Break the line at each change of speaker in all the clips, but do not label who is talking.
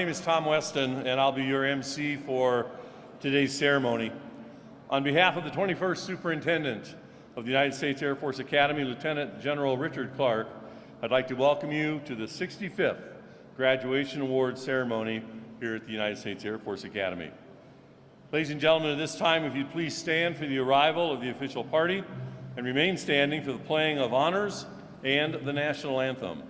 My name is Tom Weston, and I'll be your MC for today's ceremony. On behalf of the 21st Superintendent of the United States Air Force Academy, Lieutenant General Richard Clark, I'd like to welcome you to the 65th Graduation Awards ceremony here at the United States Air Force Academy. Ladies and gentlemen, at this time, if you'd please stand for the arrival of the official party and remain standing for the playing of honors and the national anthem.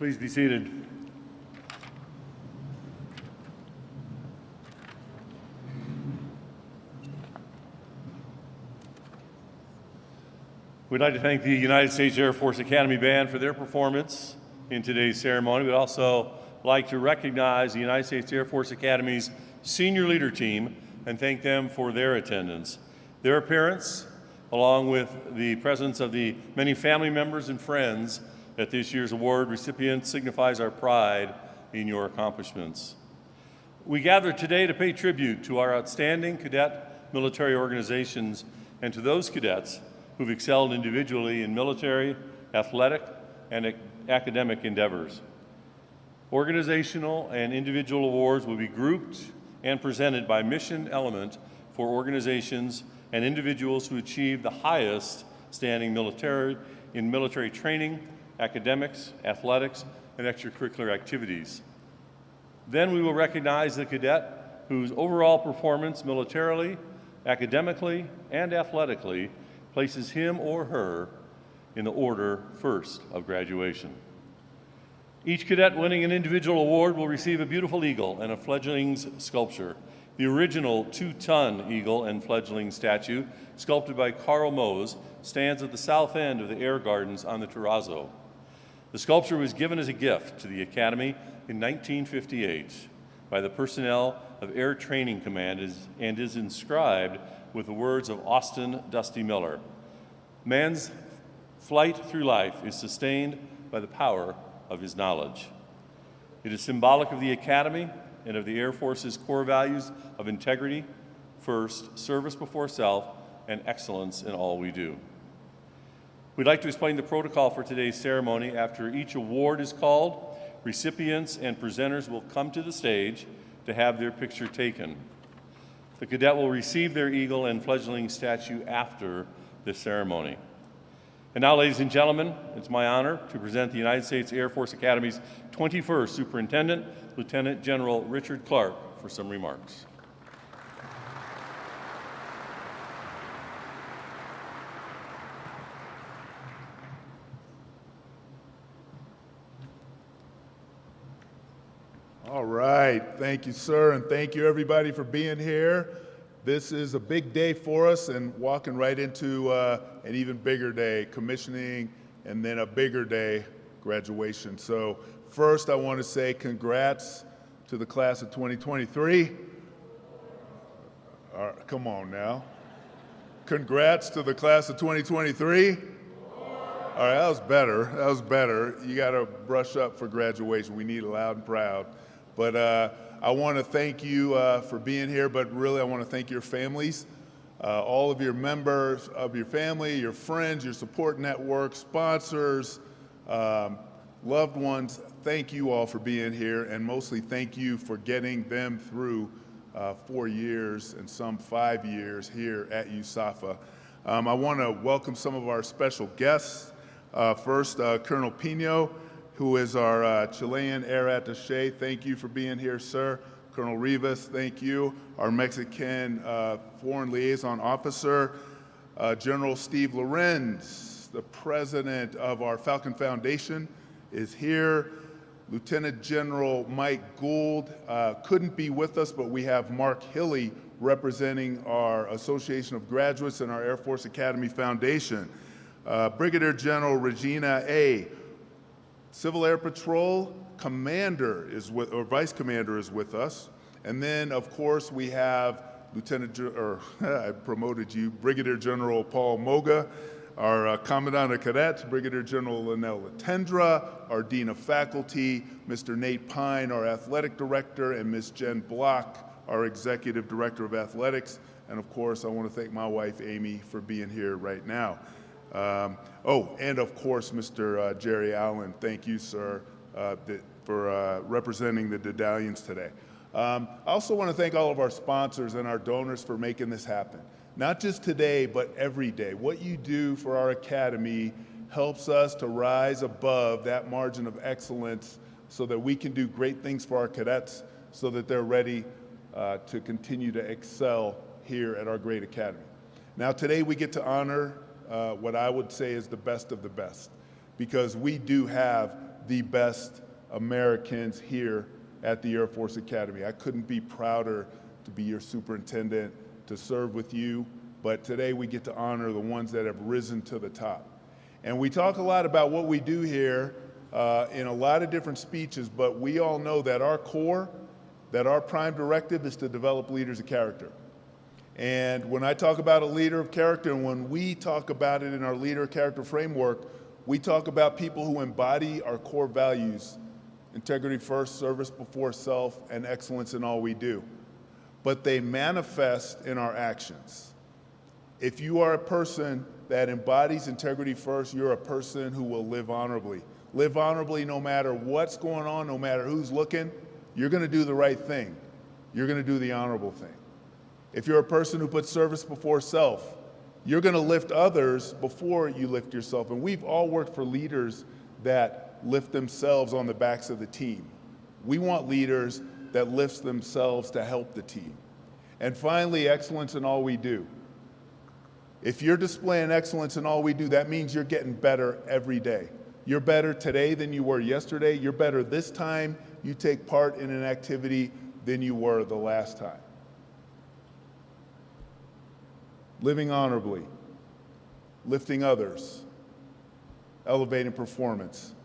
Please be seated. We'd like to thank the United States Air Force Academy Band for their performance in today's ceremony. We'd also like to recognize the United States Air Force Academy's senior leader team and thank them for their attendance. Their appearance, along with the presence of the many family members and friends at this year's award recipients, signifies our pride in your accomplishments. We gather today to pay tribute to our outstanding cadet military organizations and to those cadets who've excelled individually in military, athletic, and academic endeavors. Organizational and individual awards will be grouped and presented by mission element for organizations and individuals who achieve the highest standing military training, academics, athletics, and extracurricular activities. Then we will recognize the cadet whose overall performance militarily, academically, and athletically places him or her in the order first of graduation. Each cadet winning an individual award will receive a beautiful eagle and a fledgling's sculpture. The original 2-ton eagle and fledgling statue, sculpted by Carl Mose, stands at the south end of the Air Gardens on the Terrazzo. The sculpture was given as a gift to the Academy in 1958 by the personnel of Air Training Command and is inscribed with the words of Austin Dusty Miller. Man's flight through life is sustained by the power of his knowledge. It is symbolic of the Academy and of the Air Force's core values of integrity, first, service before self, and excellence in all we do. We'd like to explain the protocol for today's ceremony. After each award is called, recipients and presenters will come to the stage to have their picture taken. The cadet will receive their eagle and fledgling statue after this ceremony. And now, ladies and gentlemen, it's my honor to present the United States Air Force Academy's 21st Superintendent, Lieutenant General Richard Clark, for some remarks.
All right, thank you, sir, and thank you everybody for being here. This is a big day for us and walking right into an even bigger day, commissioning, and then a bigger day, graduation. So first I want to say congrats to the class of 2023. All right, come on now. Congrats to the class of 2023. All right, that was better. That was better. You got to brush up for graduation. We need it loud and proud. But I want to thank you for being here, but really I want to thank your families, all of your members of your family, your friends, your support network, sponsors, loved ones. Thank you all for being here, and mostly thank you for getting them through 4 years and some 5 years here at USAFA. I want to welcome some of our special guests. First, Colonel Pino, who is our Chilean Air Attaché. Thank you for being here, sir. Colonel Rivas, thank you. Our Mexican Foreign Liaison Officer, General Steve Lorenz, the president of our Falcon Foundation, is here. Lieutenant General Mike Gould couldn't be with us, but we have Mark Hilly representing our Association of Graduates and our Air Force Academy Foundation. Brigadier General Regina A. Civil Air Patrol Commander is with, or Vice Commander is with us. And then, of course, we have I promoted you, Brigadier General Paul Moga, our Commandant of Cadets, Brigadier General Linnell Latendra, our Dean of Faculty, Mr. Nate Pine, our Athletic Director, and Ms. Jen Block, our Executive Director of Athletics. And of course, I want to thank my wife, Amy, for being here right now. And of course, Mr. Jerry Allen, thank you, sir, for representing the Dedalians today. I also want to thank all of our sponsors and our donors for making this happen. Not just today, but every day. What you do for our academy helps us to rise above that margin of excellence so that we can do great things for our cadets so that they're ready to continue to excel here at our great academy. Now today we get to honor what I would say is the best of the best, because we do have the best Americans here at the Air Force Academy. I couldn't be prouder to be your superintendent, to serve with you, but today we get to honor the ones that have risen to the top. And we talk a lot about what we do here in a lot of different speeches, but we all know that our core, that our prime directive is to develop leaders of character. And when I talk about a leader of character, and when we talk about it in our leader of character framework, we talk about people who embody our core values: integrity first, service before self, and excellence in all we do. But they manifest in our actions. If you are a person that embodies integrity first, you're a person who will live honorably. Live honorably no matter what's going on, no matter who's looking. You're going to do the right thing. You're going to do the honorable thing. If you're a person who puts service before self, you're going to lift others before you lift yourself. And we've all worked for leaders that lift themselves on the backs of the team. We want leaders that lift themselves to help the team. And finally, excellence in all we do. If you're displaying excellence in all we do, that means you're getting better every day. You're better today than you were yesterday. You're better this time you take part in an activity than you were the last time. Living honorably, lifting others, elevating performance.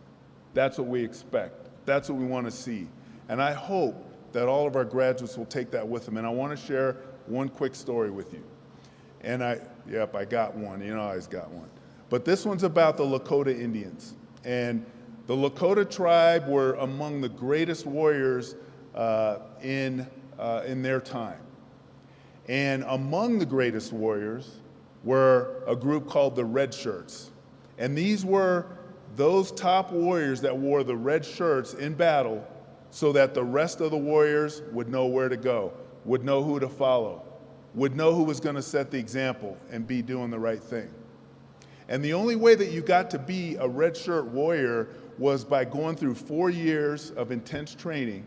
That's what we expect. That's what we want to see. And I hope that all of our graduates will take that with them. And I want to share one quick story with you. And I got one. You know, I always got one. But this one's about the Lakota Indians. And the Lakota tribe were among the greatest warriors in their time. And among the greatest warriors were a group called the Red Shirts. And these were those top warriors that wore the red shirts in battle so that the rest of the warriors would know where to go, would know who to follow, would know who was going to set the example and be doing the right thing. And the only way that you got to be a red shirt warrior was by going through 4 years of intense training.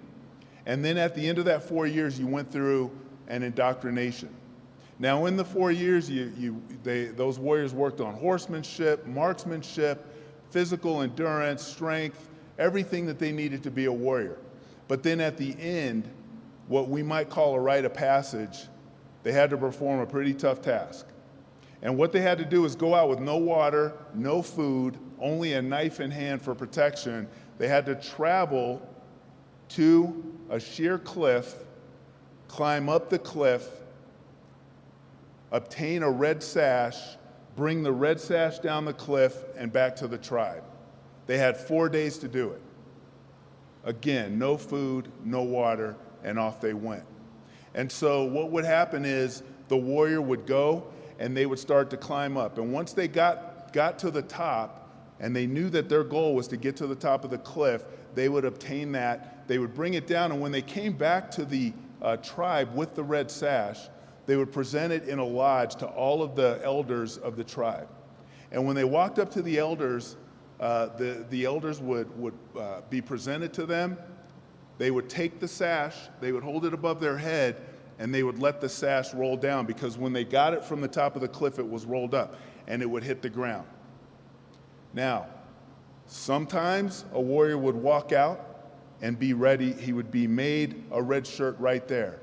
And then at the end of that 4 years, you went through an indoctrination. Now in the 4 years, those warriors worked on horsemanship, marksmanship, physical endurance, strength, everything that they needed to be a warrior. But then at the end, what we might call a rite of passage, they had to perform a pretty tough task. And what they had to do is go out with no water, no food, only a knife in hand for protection. They had to travel to a sheer cliff, climb up the cliff, obtain a red sash, bring the red sash down the cliff and back to the tribe. They had 4 days to do it. Again, no food, no water, and off they went. And so what would happen is the warrior would go and they would start to climb up. And once they got to the top and they knew that their goal was to get to the top of the cliff, they would obtain that. They would bring it down, and when they came back to the tribe with the red sash, they would present it in a lodge to all of the elders of the tribe. And when they walked up to the elders, the elders would be presented to them. They would take the sash, they would hold it above their head, and they would let the sash roll down, because when they got it from the top of the cliff, it was rolled up and it would hit the ground. Now, sometimes a warrior would walk out and be ready. He would be made a red shirt right there.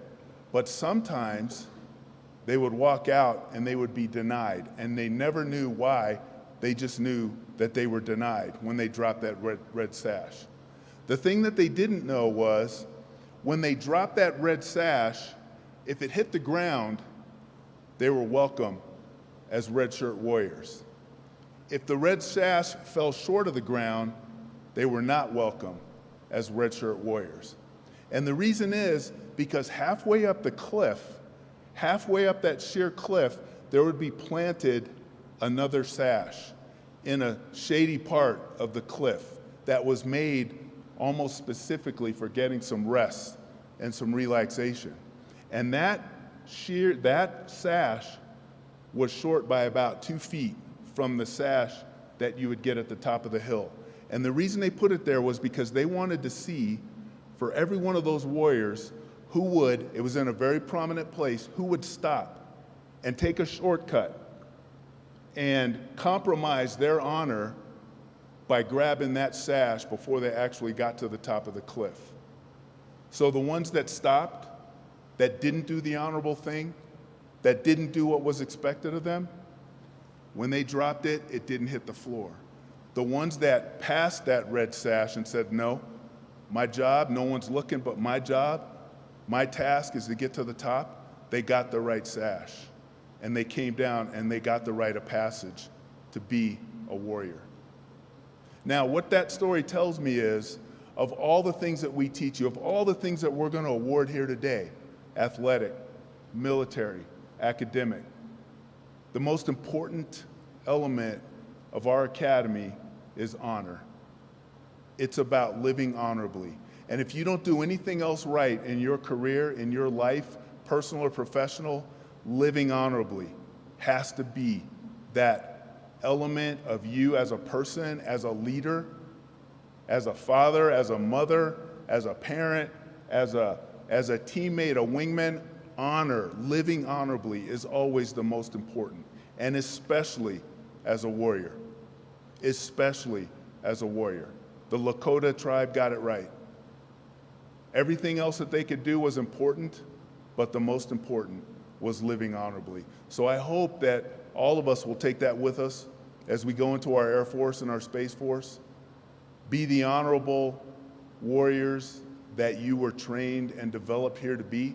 But sometimes they would walk out and they would be denied, and they never knew why. They just knew that they were denied when they dropped that red sash. The thing that they didn't know was when they dropped that red sash, if it hit the ground, they were welcome as red shirt warriors. If the red sash fell short of the ground, they were not welcome as red shirt warriors. And the reason is because halfway up the cliff, halfway up that sheer cliff, there would be planted another sash in a shady part of the cliff that was made almost specifically for getting some rest and some relaxation. And that sash was short by about 2 feet from the sash that you would get at the top of the hill. And the reason they put it there was because they wanted to see, for every one of those warriors, who would, it was in a very prominent place, who would stop and take a shortcut and compromise their honor by grabbing that sash before they actually got to the top of the cliff. So the ones that stopped, that didn't do the honorable thing, that didn't do what was expected of them, when they dropped it, it didn't hit the floor. The ones that passed that red sash and said, no, my job, no one's looking but my job, my task is to get to the top, they got the right sash. And they came down and they got the rite of passage to be a warrior. Now, what that story tells me is, of all the things that we teach you, of all the things that we're going to award here today, athletic, military, academic, the most important element of our academy is honor. It's about living honorably. And if you don't do anything else right in your career, in your life, personal or professional, living honorably has to be that element of you as a person, as a leader, as a father, as a mother, as a parent, as a teammate, a wingman. Honor, living honorably is always the most important, and especially as a warrior. Especially as a warrior. The Lakota tribe got it right. Everything else that they could do was important, but the most important was living honorably. So I hope that all of us will take that with us as we go into our Air Force and our Space Force. Be the honorable warriors that you were trained and developed here to be,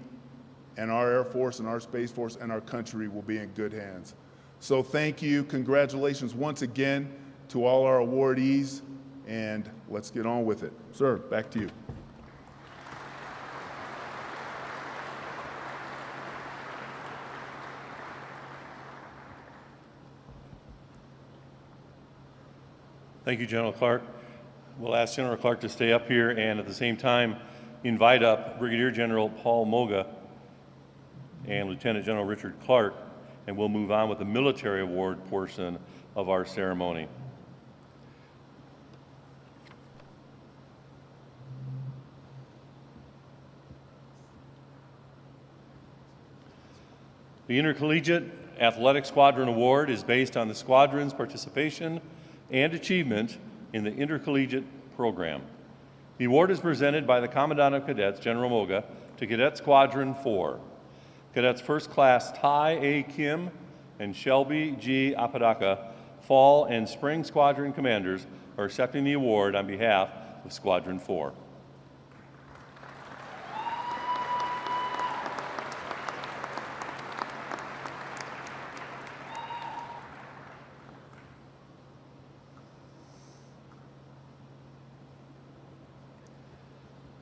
and our Air Force and our Space Force and our country will be in good hands. So thank you, congratulations once again to all our awardees, and let's get on with it. Sir, back to you.
Thank you, General Clark. We'll ask General Clark to stay up here and at the same time invite up Brigadier General Paul Moga and Lieutenant General Richard Clark, and we'll move on with the military award portion of our ceremony. The Intercollegiate Athletic Squadron Award is based on the squadron's participation and achievement in the intercollegiate program. The award is presented by the Commandant of Cadets, General Moga, to Cadet Squadron 4. Cadets First Class Ty A. Kim and Shelby G. Apodaca, Fall and Spring Squadron Commanders, are accepting the award on behalf of Squadron 4.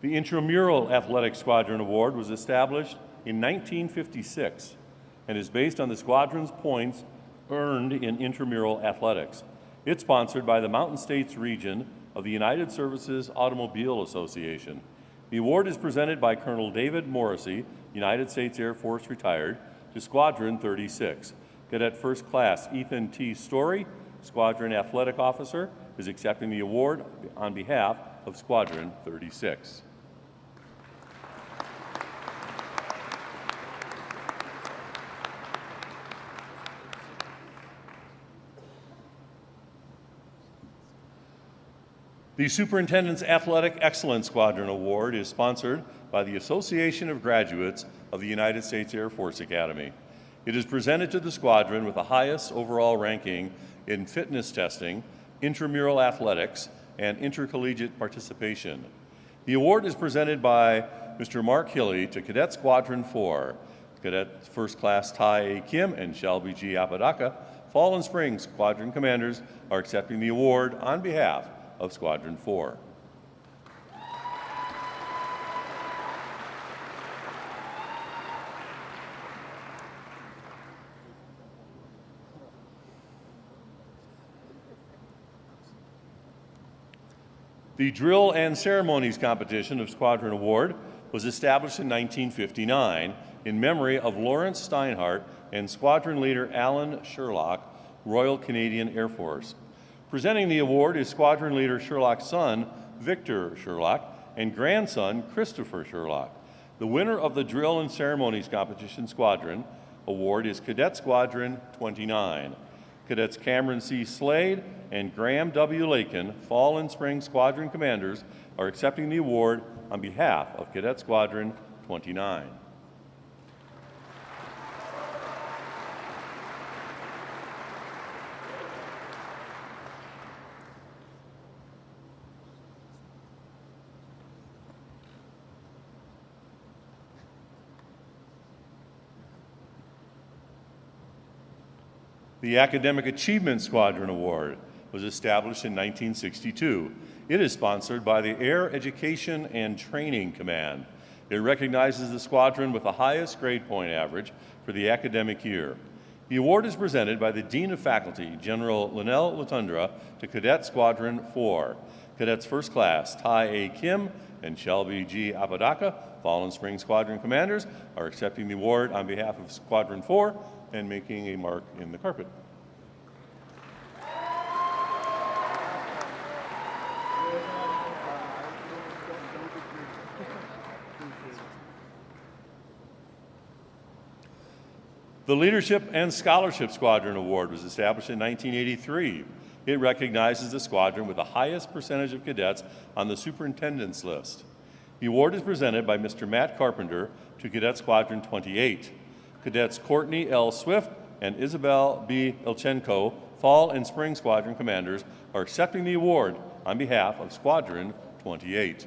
The Intramural Athletic Squadron Award was established in 1956 and is based on the squadron's points earned in intramural athletics. It's sponsored by the Mountain States region of the United Services Automobile Association. The award is presented by Colonel David Morrissey, United States Air Force retired, to Squadron 36. Cadet First Class Ethan T. Story, Squadron Athletic Officer, is accepting the award on behalf of Squadron 36. The Superintendent's Athletic Excellence Squadron Award is sponsored by the Association of Graduates of the United States Air Force Academy. It is presented to the squadron with the highest overall ranking in fitness testing, intramural athletics, and intercollegiate participation. The award is presented by Mr. Mark Hilley to Cadet Squadron 4. Cadet First Class Ty A. Kim and Shelby G. Apodaca, Fall and Spring Squadron Commanders, are accepting the award on behalf of Squadron 4. The Drill and Ceremonies Competition of Squadron Award was established in 1959 in memory of Lawrence Steinhardt and Squadron Leader Alan Sherlock, Royal Canadian Air Force. Presenting the award is Squadron Leader Sherlock's son, Victor Sherlock, and grandson, Christopher Sherlock. The winner of the Drill and Ceremonies Competition Squadron Award is Cadet Squadron 29. Cadets Cameron C. Slade and Graham W. Lakin, Fall and Spring Squadron Commanders, are accepting the award on behalf of Cadet Squadron 29. The Academic Achievement Squadron Award was established in 1962. It is sponsored by the Air Education and Training Command. It recognizes the squadron with the highest grade point average for the academic year. The award is presented by the Dean of Faculty, General Linnell Latundra, to Cadet Squadron 4. Cadets First Class Ty A. Kim and Shelby G. Apodaca, Fall and Spring Squadron Commanders, are accepting the award on behalf of Squadron 4 and making a mark in the carpet. The Leadership and Scholarship Squadron Award was established in 1983. It recognizes the squadron with the highest percentage of cadets on the superintendent's list. The award is presented by Mr. Matt Carpenter to Cadet Squadron 28. Cadets Courtney L. Swift and Isabel B. Ilchenko, Fall and Spring Squadron Commanders, are accepting the award on behalf of Squadron 28.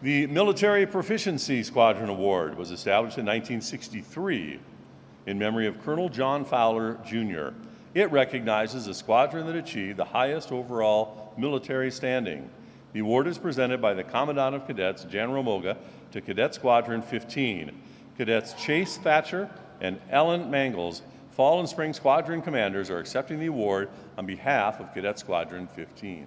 The Military Proficiency Squadron Award was established in 1963 in memory of Colonel John Fowler, Jr. It recognizes a squadron that achieved the highest overall military standing. The award is presented by the Commandant of Cadets, General Moga, to Cadet Squadron 15. Cadets Chase Thatcher and Ellen Mangles, Fall and Spring Squadron Commanders, are accepting the award on behalf of Cadet Squadron 15.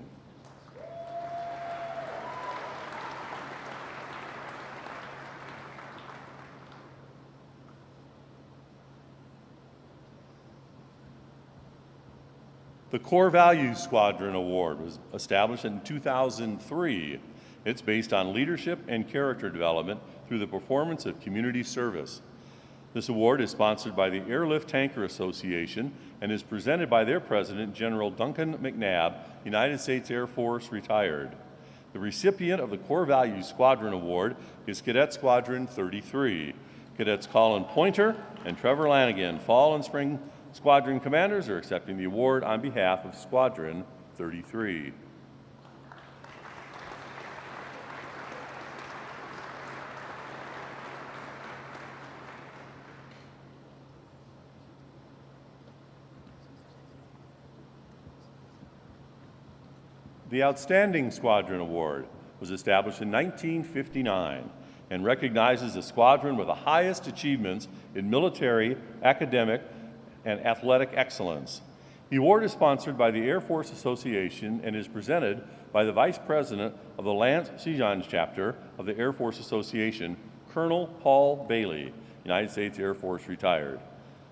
The Core Values Squadron Award was established in 2003. It's based on leadership and character development through the performance of community service. This award is sponsored by the Airlift Tanker Association and is presented by their president, General Duncan McNabb, United States Air Force, retired. The recipient of the Core Values Squadron Award is Cadet Squadron 33. Cadets Colin Pointer and Trevor Lanigan, Fall and Spring Squadron Commanders, are accepting the award on behalf of Squadron 33. The Outstanding Squadron Award was established in 1959 and recognizes the squadron with the highest achievements in military, academic, and athletic excellence. The award is sponsored by the Air Force Association and is presented by the Vice President of the Lance Sejans Chapter of the Air Force Association, Colonel Paul Bailey, United States Air Force, retired.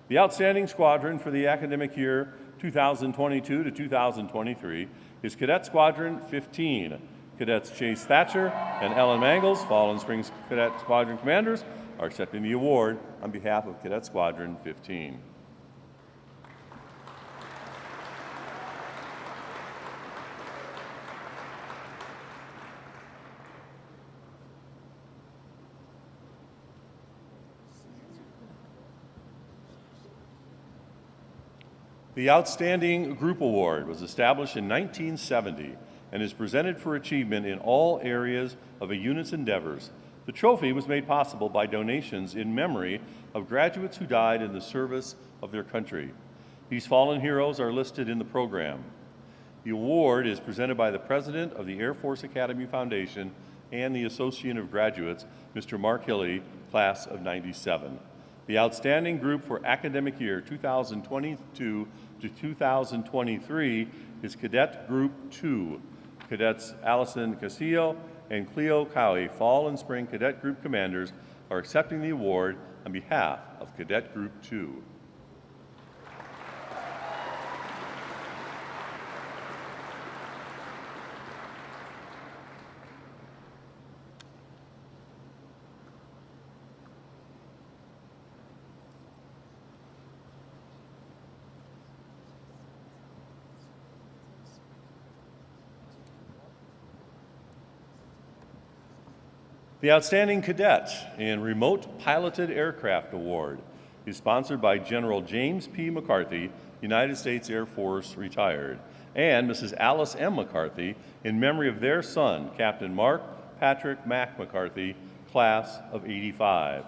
The Outstanding Squadron for the academic year 2022 to 2023 is Cadet Squadron 15. Cadets Chase Thatcher and Ellen Mangles, Fall and Spring Cadet Squadron Commanders, are accepting the award on behalf of Cadet Squadron 15. The Outstanding Group Award was established in 1970 and is presented for achievement in all areas of a unit's endeavors. The trophy was made possible by donations in memory of graduates who died in the service of their country. These fallen heroes are listed in the program. The award is presented by the President of the Air Force Academy Foundation and the Associate of Graduates, Mr. Mark Hilley, class of '97. The Outstanding Group for academic year 2022 to 2023 is Cadet Group 2. Cadets Allison Castillo and Cleo Cowie, Fall and Spring Cadet Group Commanders, are accepting the award on behalf of Cadet Group 2. The Outstanding Cadet in Remote Piloted Aircraft Award is sponsored by General James P. McCarthy, United States Air Force, retired, and Mrs. Alice M. McCarthy in memory of their son, Captain Mark Patrick Mack McCarthy, class of '85.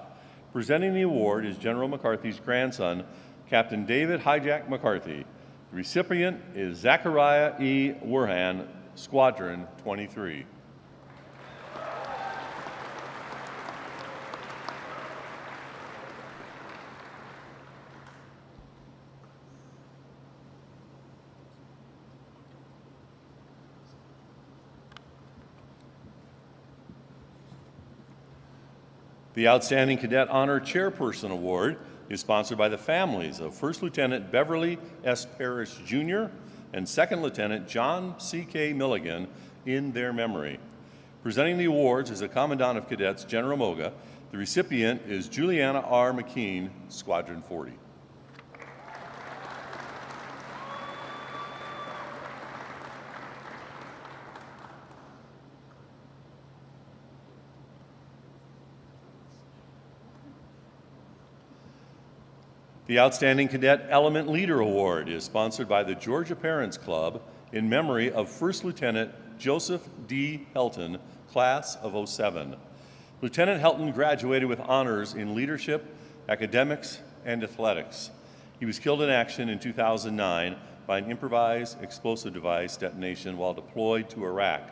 Presenting the award is General McCarthy's grandson, Captain David Hijack McCarthy. The recipient is Zachariah E. Werhan, Squadron 23. The Outstanding Cadet Honor Chairperson Award is sponsored by the families of First Lieutenant Beverly S. Parrish, Jr. and Second Lieutenant John C.K. Milligan in their memory. Presenting the awards is the Commandant of Cadets, General Moga. The recipient is Juliana R. McKean, Squadron 40. The Outstanding Cadet Element Leader Award is sponsored by the Georgia Parents Club in memory of First Lieutenant Joseph D. Helton, class of '07. Lieutenant Helton graduated with honors in leadership, academics, and athletics. He was killed in action in 2009 by an improvised explosive device detonation while deployed to Iraq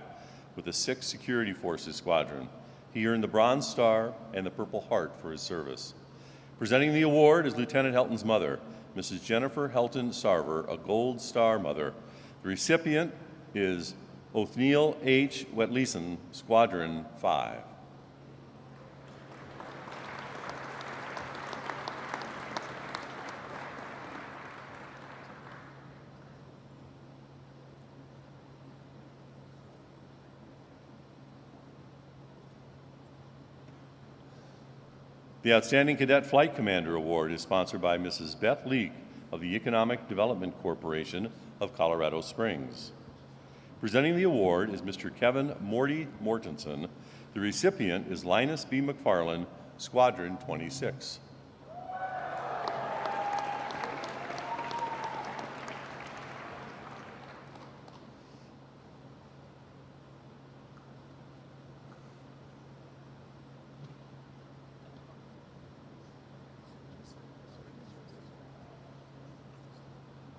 with the 6th Security Forces Squadron. He earned the Bronze Star and the Purple Heart for his service. Presenting the award is Lieutenant Helton's mother, Mrs. Jennifer Helton Sarver, a Gold Star mother. The recipient is Othniel H. Wetleson, Squadron 5. The Outstanding Cadet Flight Commander Award is sponsored by Mrs. Beth Leek of the Economic Development Corporation of Colorado Springs. Presenting the award is Mr. Kevin Morty Mortensen. The recipient is Linus B. McFarland, Squadron 26.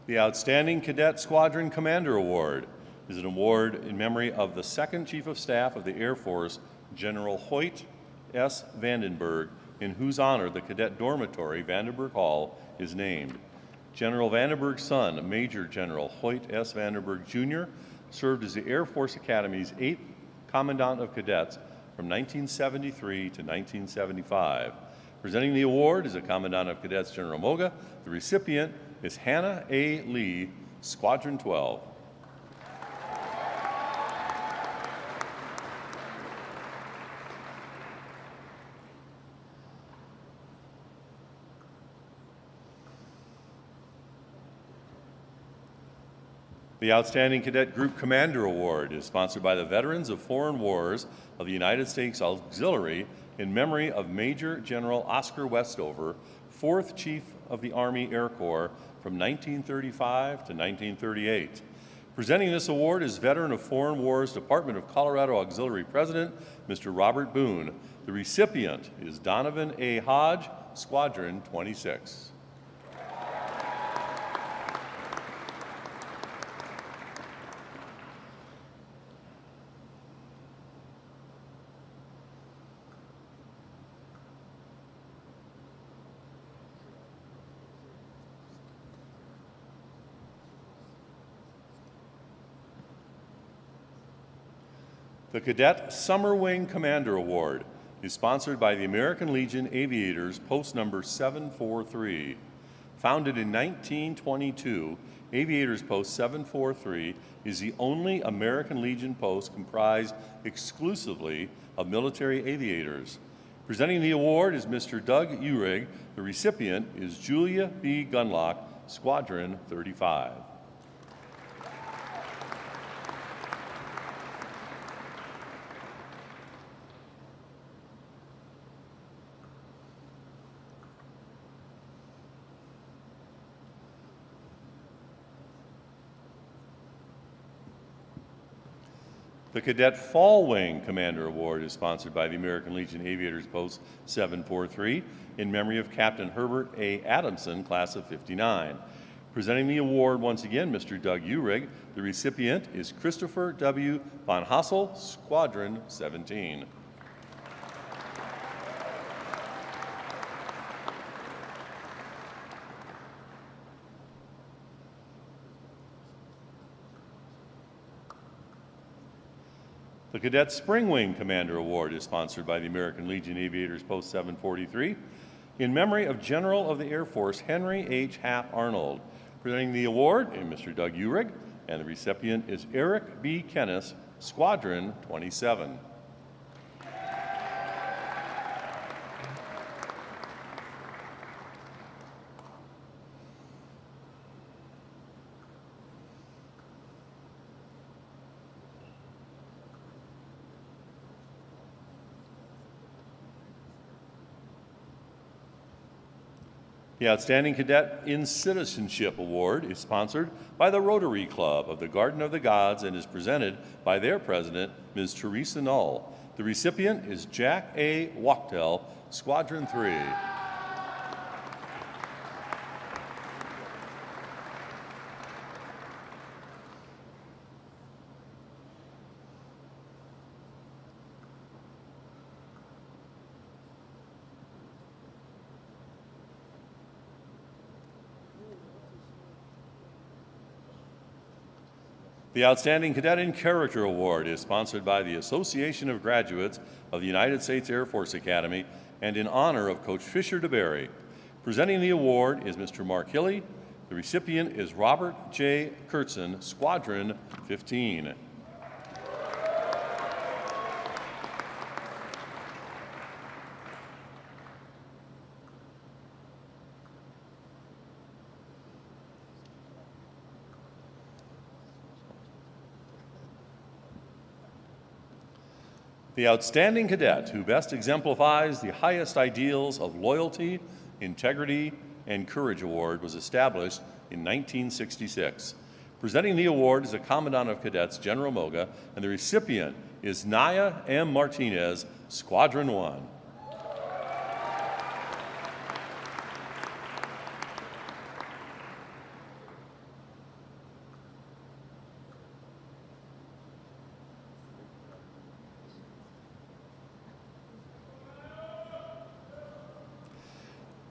The Outstanding Cadet Squadron Commander Award is an award in memory of the Second Chief of Staff of the Air Force, General Hoyt S. Vandenberg, in whose honor the Cadet Dormitory, Vandenberg Hall, is named. General Vandenberg's son, Major General Hoyt S. Vandenberg, Jr., served as the Air Force Academy's 8th Commandant of Cadets from 1973 to 1975. Presenting the award is the Commandant of Cadets, General Moga. The recipient is Hannah A. Lee, Squadron 12. The Outstanding Cadet Group Commander Award is sponsored by the Veterans of Foreign Wars of the United States Auxiliary in memory of Major General Oscar Westover, 4th Chief of the Army Air Corps from 1935 to 1938. Presenting this award is Veteran of Foreign Wars Department of Colorado Auxiliary President, Mr. Robert Boone. The recipient is Donovan A. Hodge, Squadron 26. The Cadet Summer Wing Commander Award is sponsored by the American Legion Aviators Post Number 743. Founded in 1922, Aviators Post 743 is the only American Legion post comprised exclusively of military aviators. Presenting the award is Mr. Doug Uhrig. The recipient is Julia B. Gunlock, Squadron 35. The Cadet Fall Wing Commander Award is sponsored by the American Legion Aviators Post 743 in memory of Captain Herbert A. Adamson, class of '59. Presenting the award once again, Mr. Doug Uhrig. The recipient is Christopher W. Von Hassel, Squadron 17. The Cadet Spring Wing Commander Award is sponsored by the American Legion Aviators Post 743 in memory of General of the Air Force Henry H. Hap Arnold. Presenting the award is Mr. Doug Uhrig, and the recipient is Eric B. Kennis, Squadron 27. The Outstanding Cadet in Citizenship Award is sponsored by the Rotary Club of the Garden of the Gods and is presented by their president, Ms. Teresa Null. The recipient is Jack A. Wachtel, Squadron 3. The Outstanding Cadet in Character Award is sponsored by the Association of Graduates of the United States Air Force Academy and in honor of Coach Fisher DeBerry. Presenting the award is Mr. Mark Hilly. The recipient is Robert J. Kurtzen, Squadron 15. The outstanding cadet who best exemplifies the highest ideals of loyalty, integrity, and courage award was established in 1966. Presenting the award is the Commandant of Cadets, General Moga, and the recipient is Naya M. Martinez, Squadron 1.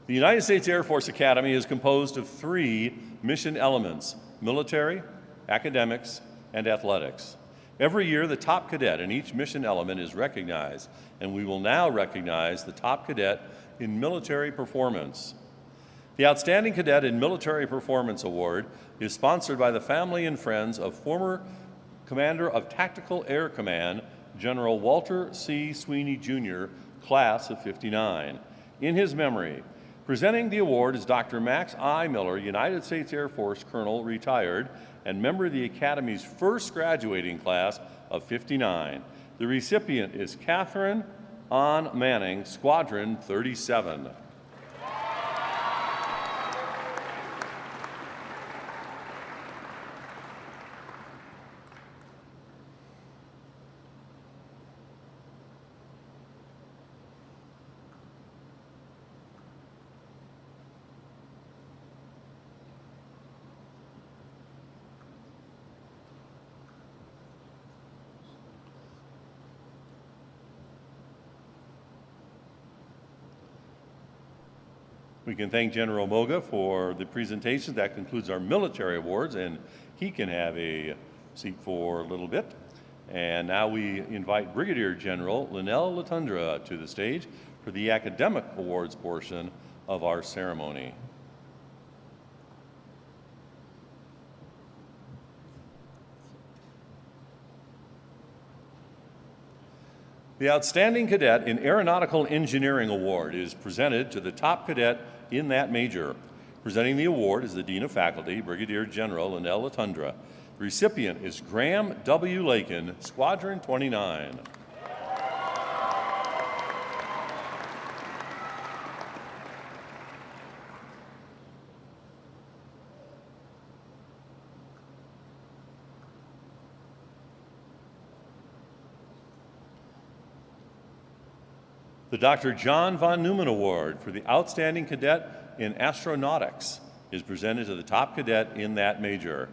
The United States Air Force Academy is composed of 3 mission elements: military, academics, and athletics. Every year, the top cadet in each mission element is recognized, and we will now recognize the top cadet in military performance. The Outstanding Cadet in Military Performance Award is sponsored by the family and friends of former Commander of Tactical Air Command, General Walter C. Sweeney, Jr., class of '59. In his memory, presenting the award is Dr. Max I. Miller, United States Air Force Colonel, retired, and member of the Academy's first graduating class of '59. The recipient is Catherine Ann Manning, Squadron 37. We can thank General Moga for the presentation. That concludes our military awards, and he can have a seat for a little bit. And now we invite Brigadier General Linnell Latundra to the stage for the academic awards portion of our ceremony. The Outstanding Cadet in Aeronautical Engineering Award is presented to the top cadet in that major. Presenting the award is the Dean of Faculty, Brigadier General Linnell Latundra. The recipient is Graham W. Lakin, Squadron 29. The Dr. John von Neumann Award for the Outstanding Cadet in Astronautics is presented to the top cadet in that major.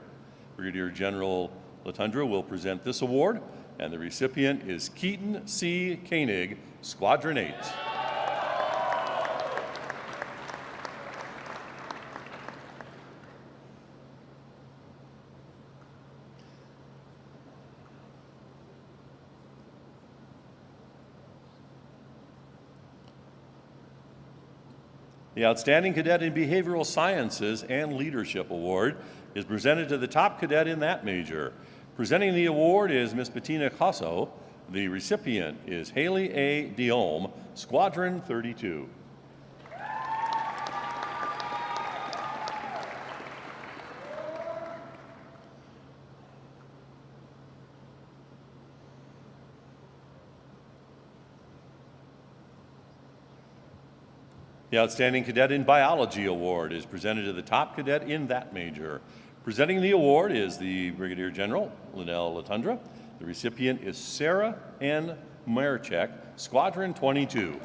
Brigadier General Latundra will present this award, and the recipient is Keaton C. Koenig, Squadron 8. The Outstanding Cadet in Behavioral Sciences and Leadership Award is presented to the top cadet in that major. Presenting the award is Ms. Bettina Cosso. The recipient is Haley A. Diome, Squadron 32. The Outstanding Cadet in Biology Award is presented to the top cadet in that major. Presenting the award is the Brigadier General, Linnell Latundra. The recipient is Sarah N. Marchek, Squadron 22.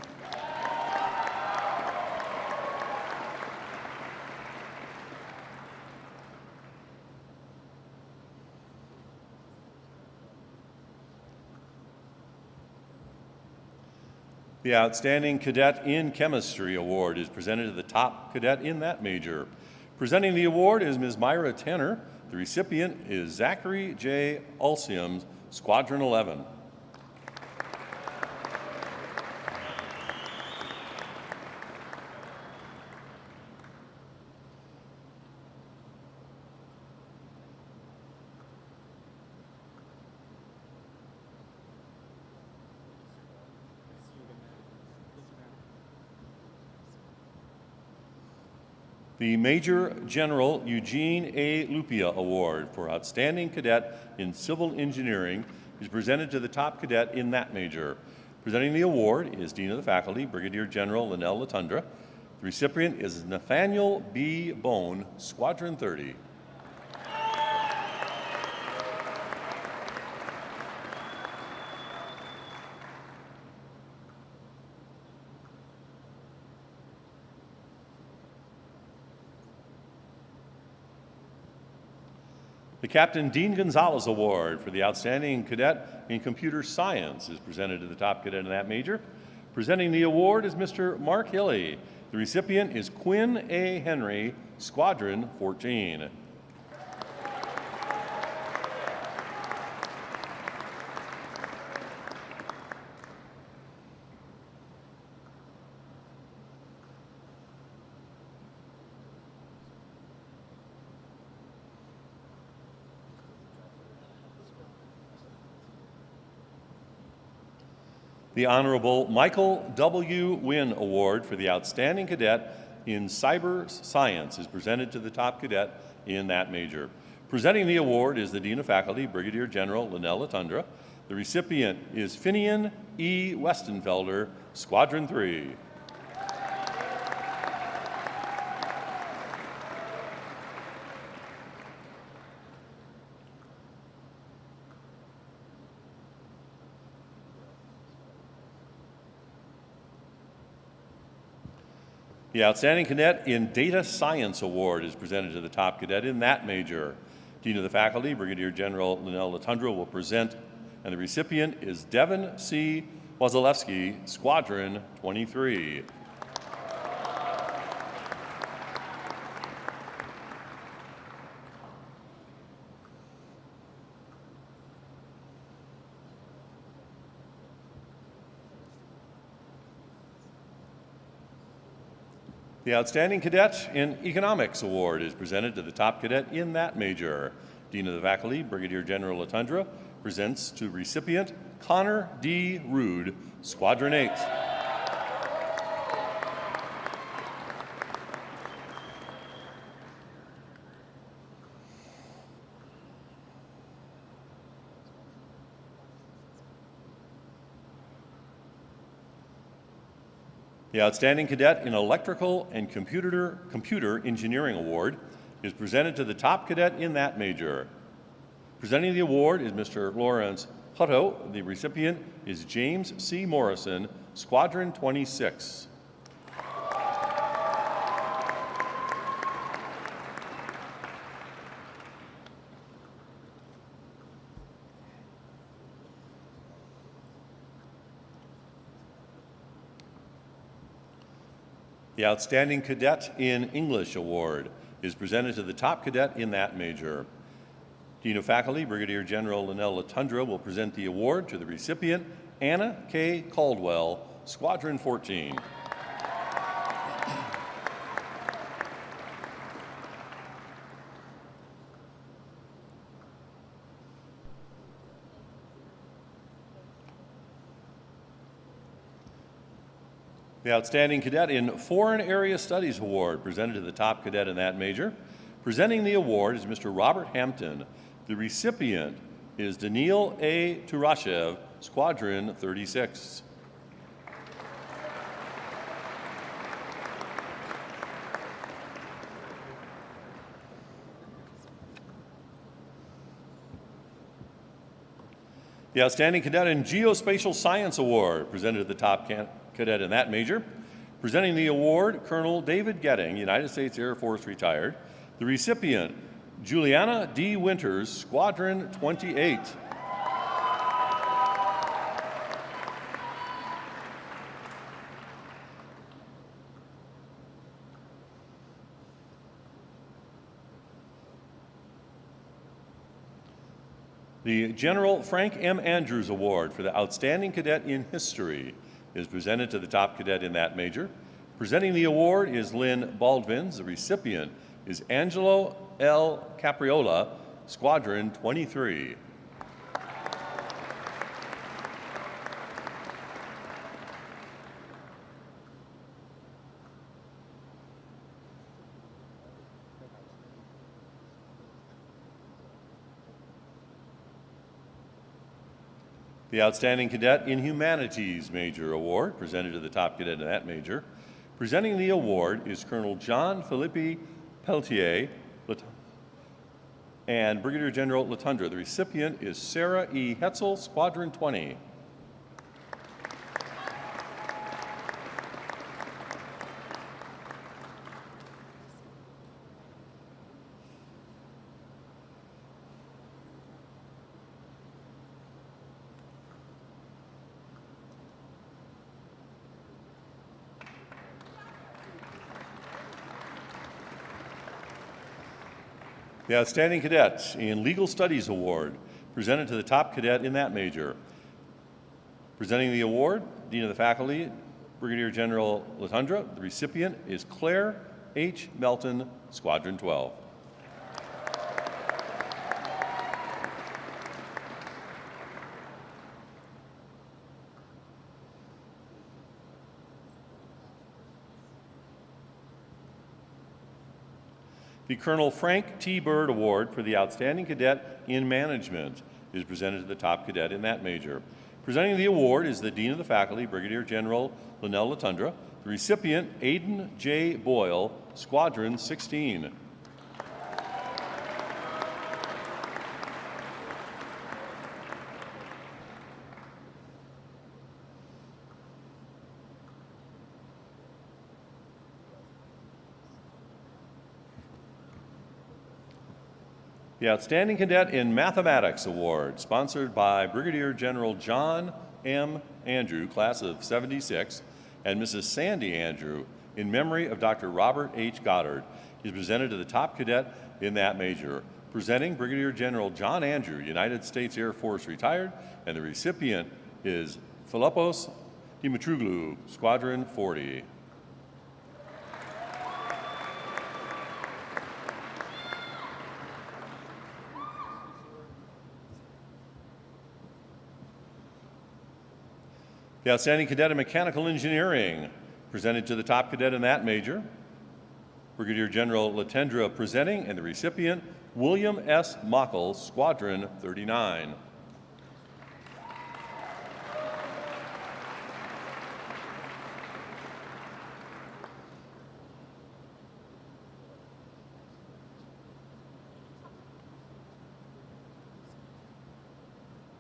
The Outstanding Cadet in Chemistry Award is presented to the top cadet in that major. Presenting the award is Ms. Myra Tanner. The recipient is Zachary J. Ulsium, Squadron 11. The Major General Eugene A. Lupia Award for Outstanding Cadet in Civil Engineering is presented to the top cadet in that major. Presenting the award is Dean of the Faculty, Brigadier General Linnell Latundra. The recipient is Nathaniel B. Bone, Squadron 30. The Captain Dean Gonzalez Award for the Outstanding Cadet in Computer Science is presented to the top cadet in that major. Presenting the award is Mr. Mark Hilly. The recipient is Quinn A. Henry, Squadron 14. The Honorable Michael W. Wynn Award for the Outstanding Cadet in Cyber Science is presented to the top cadet in that major. Presenting the award is the Dean of Faculty, Brigadier General Linnell Latundra. The recipient is Finian E. Westenfelder, Squadron 3. The Outstanding Cadet in Data Science Award is presented to the top cadet in that major. Dean of the Faculty, Brigadier General Linnell Latundra, will present, and the recipient is Devin C. Wazalewski, Squadron 23. The Outstanding Cadet in Economics Award is presented to the top cadet in that major. Dean of the Faculty, Brigadier General Latundra, presents to recipient Connor D. Rude, Squadron 8. The Outstanding Cadet in Electrical and Computer Engineering Award is presented to the top cadet in that major. Presenting the award is Mr. Lawrence Hutto. The recipient is James C. Morrison, Squadron 26. The Outstanding Cadet in English Award is presented to the top cadet in that major. Dean of Faculty, Brigadier General Linnell Latundra, will present the award to the recipient, Anna K. Caldwell, Squadron 14. The Outstanding Cadet in Foreign Area Studies Award presented to the top cadet in that major. Presenting the award is Mr. Robert Hampton. The recipient is Daniil A. Turashev, Squadron 36. The Outstanding Cadet in Geospatial Science Award presented to the top cadet in that major. Presenting the award, Colonel David Getting, United States Air Force retired. The recipient, Juliana D. Winters, Squadron 28. The General Frank M. Andrews Award for the Outstanding Cadet in History is presented to the top cadet in that major. Presenting the award is Lynn Baldwins. The recipient is Angelo L. Capriola, Squadron 23. The Outstanding Cadet in Humanities Major Award, presented to the top cadet in that major. Presenting the award is Colonel John Philippe Pelletier and Brigadier General Latundra. The recipient is Sarah E. Hetzel, Squadron 20. The Outstanding Cadet in Legal Studies Award, presented to the top cadet in that major. Presenting the award, Dean of the Faculty, Brigadier General Latundra. The recipient is Claire H. Melton, Squadron 12. The Colonel Frank T. Byrd Award for the Outstanding Cadet in Management is presented to the top cadet in that major. Presenting the award is the Dean of the Faculty, Brigadier General Linnell Latundra. The recipient, Aidan J. Boyle, Squadron 16. The Outstanding Cadet in Mathematics Award, sponsored by Brigadier General John M. Andrew, class of '76, and Mrs. Sandy Andrew, in memory of Dr. Robert H. Goddard, is presented to the top cadet in that major. Presenting Brigadier General John Andrew, United States Air Force retired, and the recipient is Philippos Dimitroglou, Squadron 40. The Outstanding Cadet in Mechanical Engineering, presented to the top cadet in that major. Brigadier General Latendra presenting, and the recipient, William S. Mockle, Squadron 39.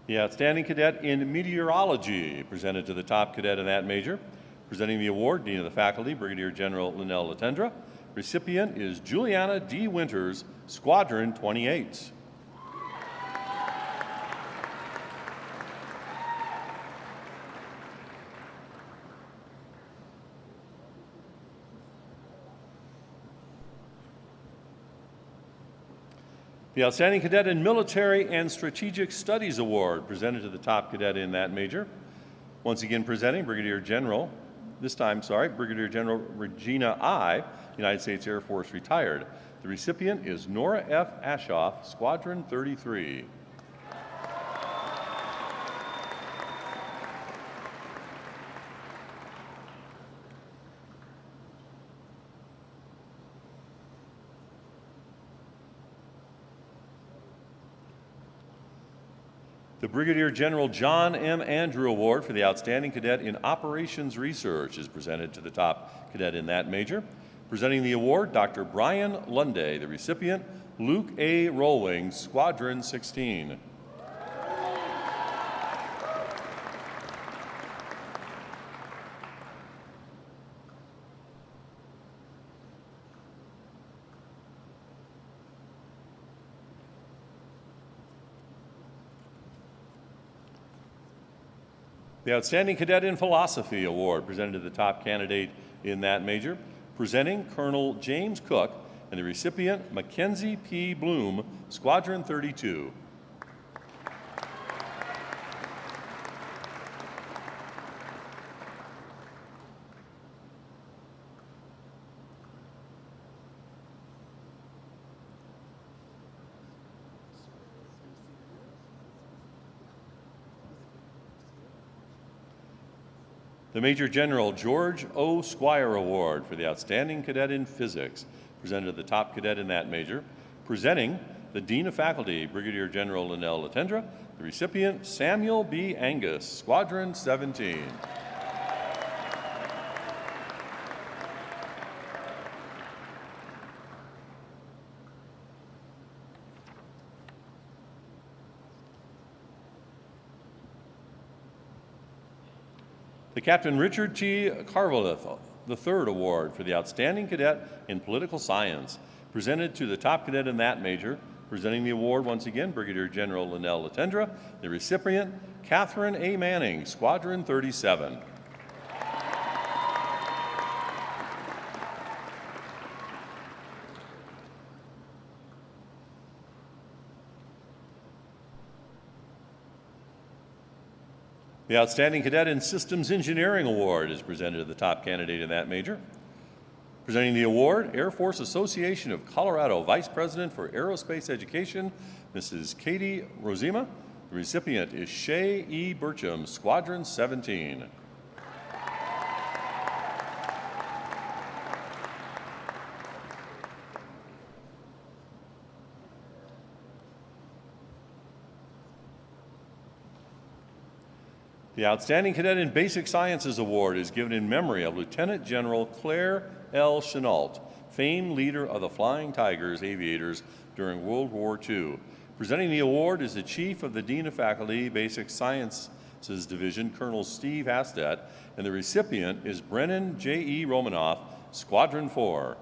The Outstanding Cadet in Meteorology, presented to the top cadet in that major. Presenting the award, Dean of the Faculty, Brigadier General Linnell Latendra. Recipient is Juliana D. Winters, Squadron 28. The Outstanding Cadet in Military and Strategic Studies Award, presented to the top cadet in that major. Once again presenting Brigadier General, Brigadier General Regina I., United States Air Force retired. The recipient is Nora F. Ashoff, Squadron 33. The Brigadier General John M. Andrew Award for the Outstanding Cadet in Operations Research is presented to the top cadet in that major. Presenting the award, Dr. Brian Lunday. The recipient, Luke A. Rollwing, Squadron 16. The Outstanding Cadet in Philosophy Award, presented to the top candidate in that major. Presenting Colonel James Cook, and the recipient, Mackenzie P. Bloom, Squadron 32. The Major General George O. Squire Award for the Outstanding Cadet in Physics, presented to the top cadet in that major. Presenting the Dean of Faculty, Brigadier General Linnell Latendra. The recipient, Samuel B. Angus, Squadron 17. The Captain Richard T. Carvalith III Award for the Outstanding Cadet in Political Science, presented to the top cadet in that major. Presenting the award once again, Brigadier General Linnell Latendra. The recipient, Catherine A. Manning, Squadron 37. The Outstanding Cadet in Systems Engineering Award is presented to the top candidate in that major. Presenting the award, Air Force Association of Colorado Vice President for Aerospace Education, Mrs. Katie Rosima. The recipient is Shay E. Burcham, Squadron 17. The Outstanding Cadet in Basic Sciences Award is given in memory of Lieutenant General Claire L. Chenault, famed leader of the Flying Tigers aviators during World War II. Presenting the award is the Chief of the Dean of Faculty, Basic Sciences Division, Colonel Steve Hastet, and the recipient is Brennan J. E. Romanoff, Squadron 4.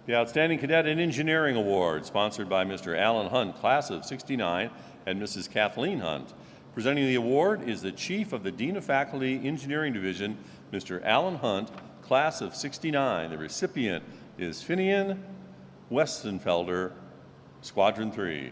The Outstanding Cadet in Engineering Award, sponsored by Mr. Alan Hunt, Class of '69, and Mrs. Kathleen Hunt. Presenting the award is the Chief of the Dean of Faculty Engineering Division, Mr. Alan Hunt, Class of '69. The recipient is Finian Westenfelder, Squadron 3.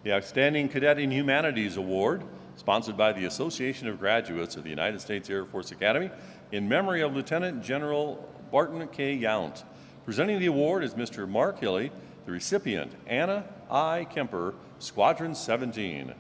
The Outstanding Cadet in Humanities Award, sponsored by the Association of Graduates of the United States Air Force Academy, in memory of Lieutenant General Barton K. Yount. Presenting the award is Mr. Mark Hilly. The recipient, Anna I. Kemper, Squadron 17.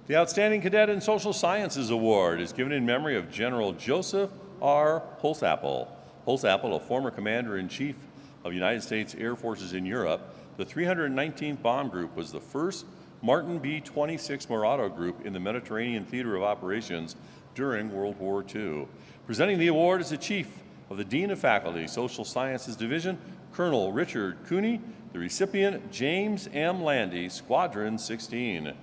The Outstanding Cadet in Social Sciences Award is given in memory of General Joseph R. Holzapfel. Holzapfel, a former Commander-in-Chief of United States Air Forces in Europe. The 319th Bomb Group was the first Martin B-26 Marauder group in the Mediterranean Theater of Operations during World War II. Presenting the award is the Chief of the Dean of Faculty, Social Sciences Division, Colonel Richard Cooney. The recipient, James M. Landy, Squadron 16.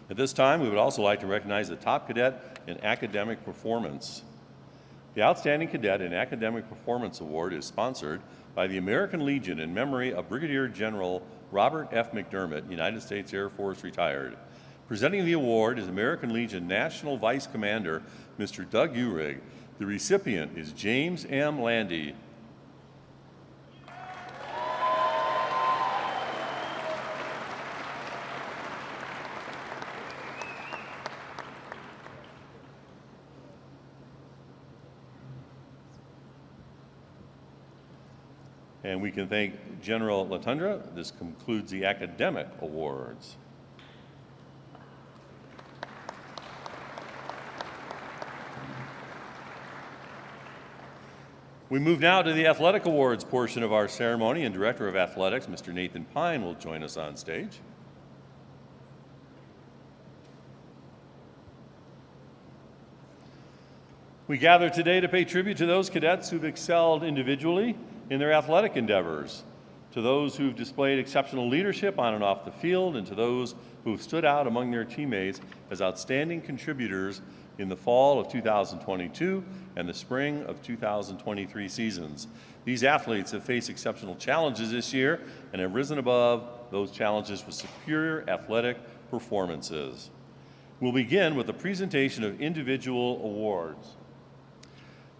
At this time, we would also like to recognize the top cadet in academic performance. The Outstanding Cadet in Academic Performance Award is sponsored by the American Legion in memory of Brigadier General Robert F. McDermott, United States Air Force retired. Presenting the award is American Legion National Vice Commander, Mr. Doug Uhrig. The recipient is James M. Landy. And we can thank General Latendra. This concludes the academic awards. We move now to the Athletic Awards portion of our ceremony, and Director of Athletics, Mr. Nathan Pine, will join us on stage. We gather today to pay tribute to those cadets who've excelled individually in their athletic endeavors, to those who've displayed exceptional leadership on and off the field, and to those who've stood out among their teammates as outstanding contributors in the fall of 2022 and the spring of 2023 seasons. These athletes have faced exceptional challenges this year and have risen above those challenges with superior athletic performances. We'll begin with a presentation of individual awards.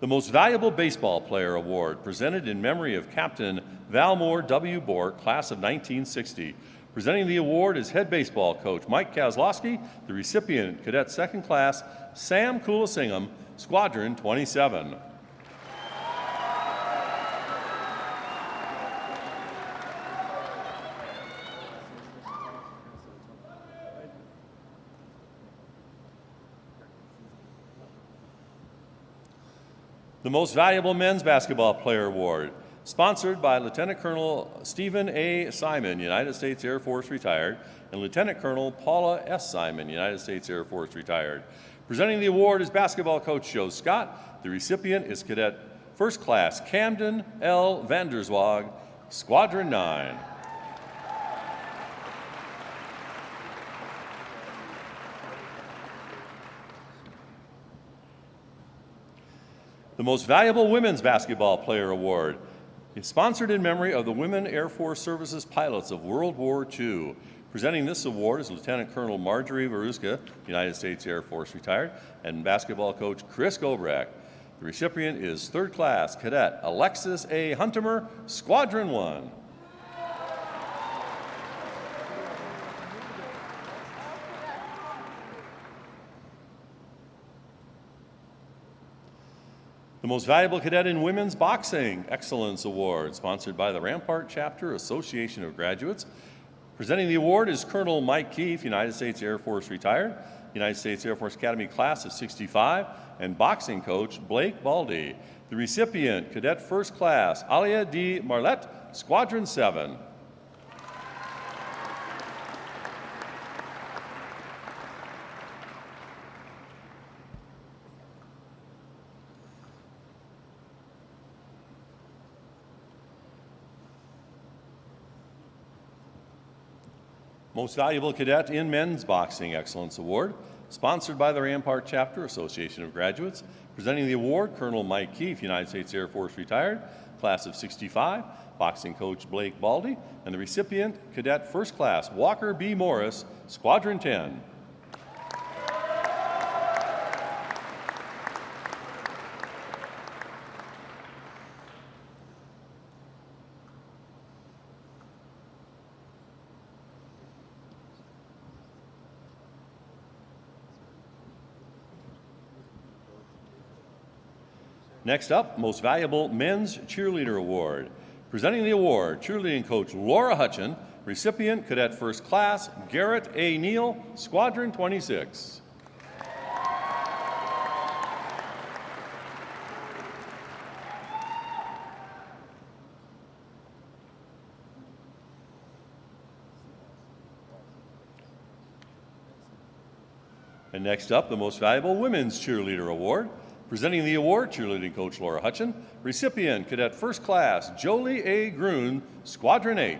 The Most Valuable Baseball Player Award, presented in memory of Captain Valmore W. Bork, class of 1960. Presenting the award is head baseball coach Mike Kozlowski, the recipient, Cadet Second Class Sam Kulasingam, Squadron 27. The Most Valuable Men's Basketball Player Award, sponsored by Lieutenant Colonel Stephen A. Simon, United States Air Force retired, and Lieutenant Colonel Paula S. Simon, United States Air Force retired. Presenting the award is basketball coach Joe Scott. The recipient is Cadet First Class Camden L. Vanderswag, Squadron 9. The Most Valuable Women's Basketball Player Award is sponsored in memory of the Women Air Force Services pilots of World War II. Presenting this award is Lieutenant Colonel Marjorie Varuska, United States Air Force retired, and basketball coach Chris Gobrak. The recipient is Third Class Cadet Alexis A. Huntemer, Squadron 1. The Most Valuable Cadet in Women's Boxing Excellence Award, sponsored by the Rampart Chapter Association of Graduates. Presenting the award is Colonel Mike Keefe, United States Air Force retired, United States Air Force Academy class of 65, and boxing coach Blake Baldy. The recipient, Cadet First Class Alia D. Marlette, Squadron 7. Most Valuable Cadet in Men's Boxing Excellence Award, sponsored by the Rampart Chapter Association of Graduates. Presenting the award, Colonel Mike Keefe, United States Air Force retired, class of 65, boxing coach Blake Baldy, and the recipient, Cadet First Class Walker B. Morris, Squadron 10. Next up, Most Valuable Men's Cheerleader Award. Presenting the award, cheerleading coach Laura Hutchin, recipient Cadet First Class Garrett A. Neal, Squadron 26. And next up, the Most Valuable Women's Cheerleader Award. Presenting the award, cheerleading coach Laura Hutchin, recipient Cadet First Class Jolie A. Grun, Squadron 8.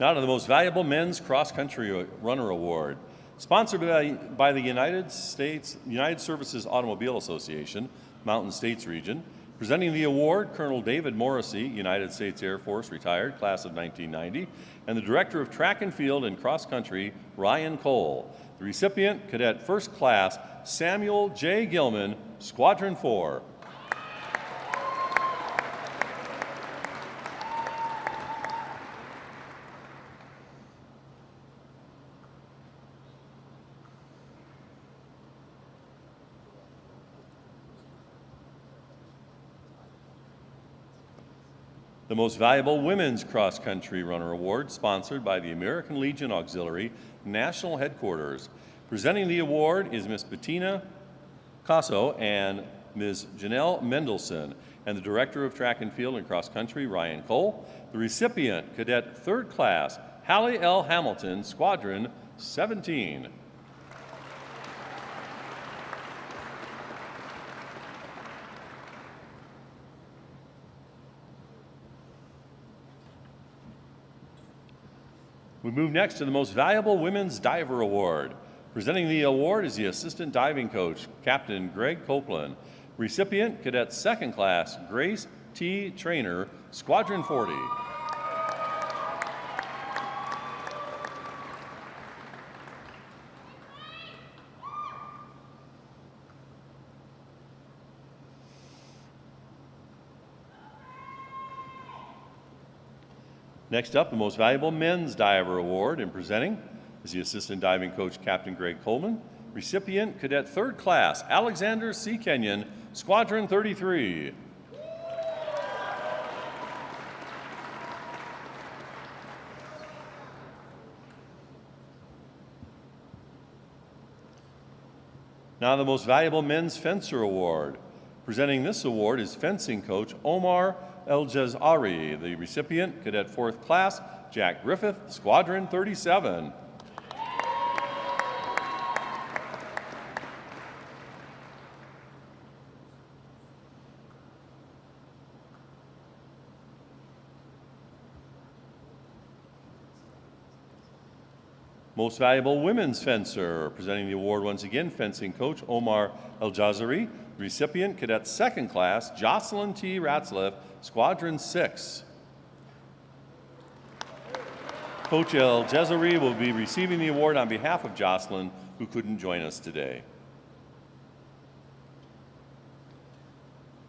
Now to the Most Valuable Men's Cross Country Runner Award. Sponsored by the United Services Automobile Association, Mountain States Region. Presenting the award, Colonel David Morrissey, United States Air Force retired, class of 1990, and the Director of Track and Field and Cross Country, Ryan Cole. The recipient, Cadet First Class Samuel J. Gilman, Squadron 4. The Most Valuable Women's Cross Country Runner Award, sponsored by the American Legion Auxiliary National Headquarters. Presenting the award is Ms. Bettina Casso and Ms. Janelle Mendelson, and the Director of Track and Field and Cross Country, Ryan Cole. The recipient, Cadet 3rd Class, Hallie L. Hamilton, Squadron 17. We move next to the Most Valuable Women's Diver Award. Presenting the award is the Assistant Diving Coach, Captain Greg Copeland. Recipient, Cadet 2nd Class, Grace T. Trainer, Squadron 40. Next up, the Most Valuable Men's Diver Award, and presenting is the Assistant Diving Coach, Captain Greg Coleman. Recipient, Cadet 3rd Class, Alexander C. Kenyon, Squadron 33. Now the Most Valuable Men's Fencer Award. Presenting this award is fencing coach Omar El-Jazari. The recipient, Cadet 4th Class, Jack Griffith, Squadron 37. Most Valuable Women's Fencer. Presenting the award once again, fencing coach Omar El-Jazari. Recipient, Cadet 2nd Class, Jocelyn T. Ratzlaff, Squadron 6. Coach El-Jazari will be receiving the award on behalf of Jocelyn, who couldn't join us today.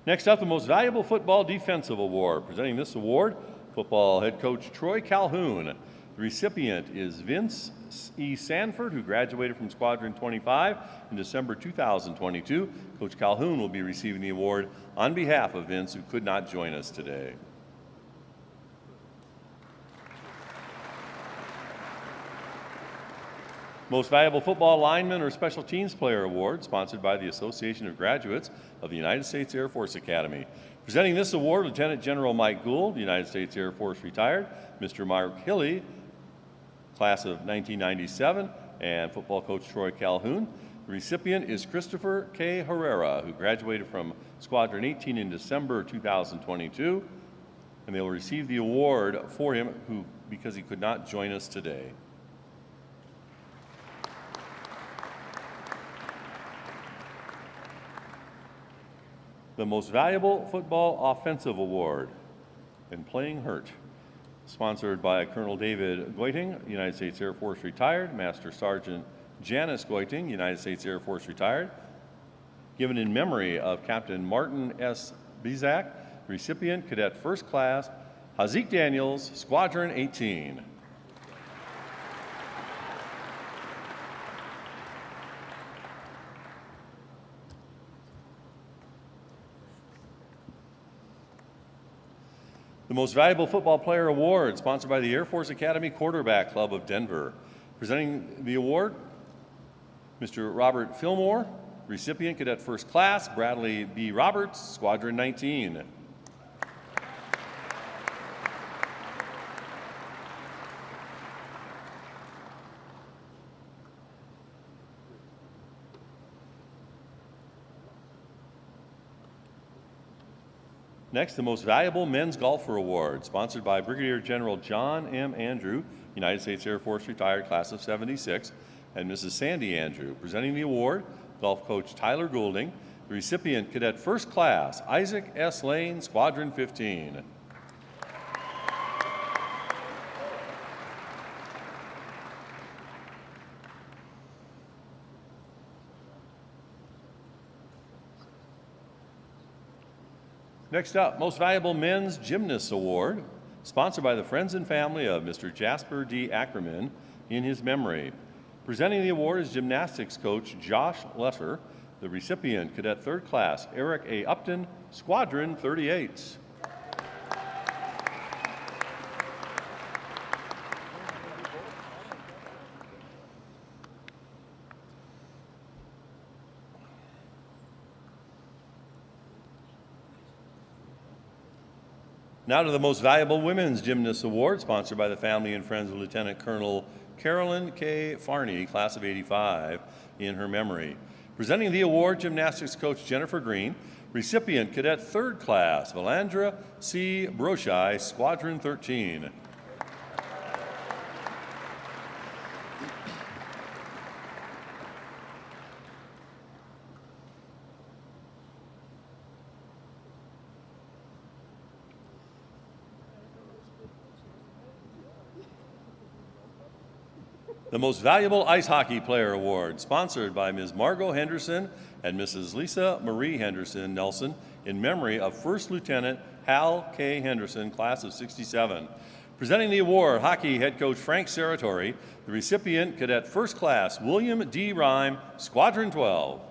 Next up, the Most Valuable Football Defensive Award. Presenting this award, football head coach Troy Calhoun. The recipient is Vince E. Sanford, who graduated from Squadron 25 in December 2022. Coach Calhoun will be receiving the award on behalf of Vince, who could not join us today. Most Valuable Football Lineman or Special Teams Player Award, sponsored by the Association of Graduates of the United States Air Force Academy. Presenting this award, Lieutenant General Mike Gould, United States Air Force retired, Mr. Mark Hilly, class of 1997, and football coach Troy Calhoun. The recipient is Christopher K. Herrera, who graduated from Squadron 18 in December 2022, and they will receive the award for him because he could not join us today. The Most Valuable Football Offensive Award, and Playing Hurt, sponsored by Colonel David Goiting, United States Air Force retired, Master Sergeant Janice Goiting, United States Air Force retired, given in memory of Captain Martin S. Bizak, recipient, Cadet 1st Class, Hazik Daniels, Squadron 18. The Most Valuable Football Player Award, sponsored by the Air Force Academy Quarterback Club of Denver. Presenting the award, Mr. Robert Fillmore, recipient, Cadet 1st Class, Bradley B. Roberts, Squadron 19. Next, the Most Valuable Men's Golfer Award, sponsored by Brigadier General John M. Andrew, United States Air Force retired, class of 76, and Mrs. Sandy Andrew. Presenting the award, golf coach Tyler Goulding. The recipient, Cadet 1st Class, Isaac S. Lane, Squadron 15. Next up, Most Valuable Men's Gymnast Award, sponsored by the friends and family of Mr. Jasper D. Ackerman in his memory. Presenting the award is gymnastics coach Josh Lesser. The recipient, Cadet 3rd Class, Eric A. Upton, Squadron 38. Now to the Most Valuable Women's Gymnast Award, sponsored by the family and friends of Lieutenant Colonel Carolyn K. Farney, class of '85, in her memory. Presenting the award, gymnastics coach Jennifer Green. Recipient, Cadet 3rd Class, Valandra C. Broshai, Squadron 13. The Most Valuable Ice Hockey Player Award, sponsored by Ms. Margot Henderson and Mrs. Lisa Marie Henderson Nelson, in memory of First Lieutenant Hal K. Henderson, class of '67. Presenting the award, hockey head coach Frank Saratori. The recipient, Cadet 1st Class William D. Rhyme, Squadron 12.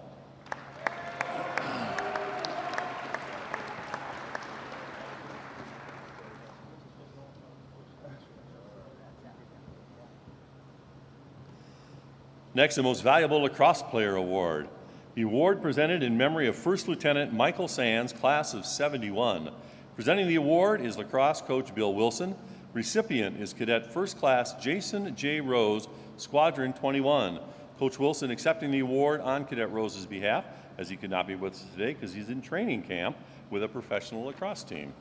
Next, the Most Valuable Lacrosse Player Award. The award presented in memory of First Lieutenant Michael Sands, class of '71. Presenting the award is lacrosse coach Bill Wilson. Recipient is Cadet 1st Class Jason J. Rose, Squadron 21. Coach Wilson accepting the award on Cadet Rose's behalf, as he could not be with us today because he's in training camp with a professional lacrosse team.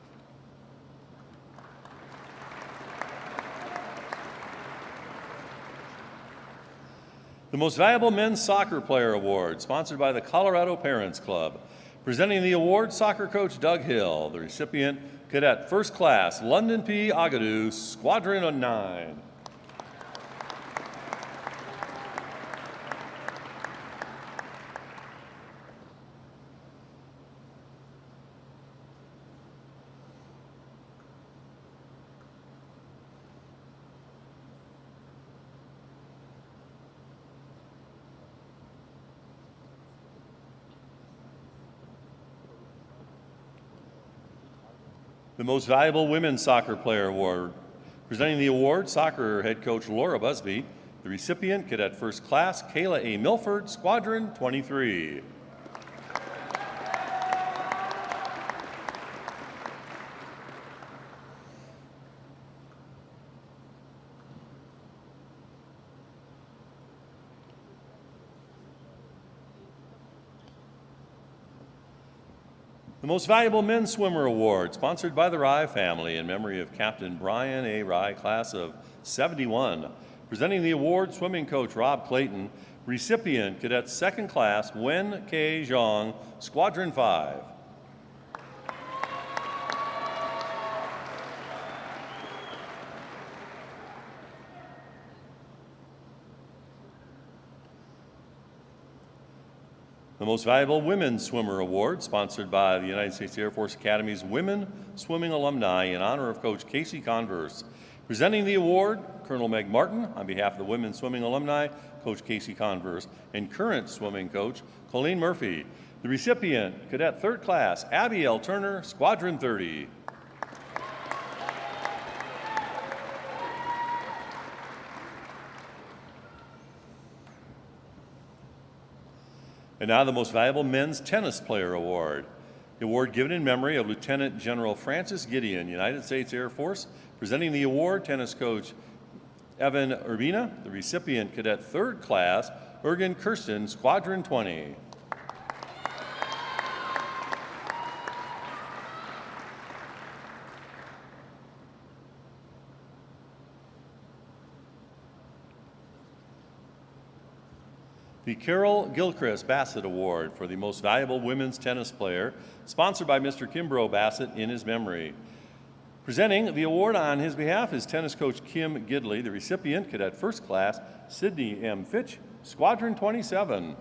The Most Valuable Men's Soccer Player Award, sponsored by the Colorado Parents Club. Presenting the award, soccer coach Doug Hill. The recipient, Cadet 1st Class London P. Agadou, Squadron 9. The Most Valuable Women's Soccer Player Award. Presenting the award, soccer head coach Laura Busby. The recipient, Cadet 1st Class Kayla A. Milford, Squadron 23. The Most Valuable Men's Swimmer Award, sponsored by the Rye family in memory of Captain Brian A. Rye, class of '71. Presenting the award, swimming coach Rob Clayton. Recipient, Cadet 2nd Class Wen K. Zhang, Squadron 5. The Most Valuable Women's Swimmer Award, sponsored by the United States Air Force Academy's Women Swimming Alumni in honor of Coach Casey Converse. Presenting the award, Colonel Meg Martin, on behalf of the Women's Swimming Alumni, Coach Casey Converse, and current swimming coach, Colleen Murphy. The recipient, Cadet 3rd Class Abby L. Turner, Squadron 30. And now the Most Valuable Men's Tennis Player Award. The award given in memory of Lieutenant General Francis Gideon, United States Air Force. Presenting the award, tennis coach Evan Urbina. The recipient, Cadet 3rd Class Ergen Kirsten, Squadron 20. The Carol Gilchrist Bassett Award for the Most Valuable Women's Tennis Player, sponsored by Mr. Kimbrough Bassett in his memory. Presenting the award on his behalf is tennis coach Kim Gidley. The recipient, Cadet 1st Class Sydney M. Fitch, Squadron 27.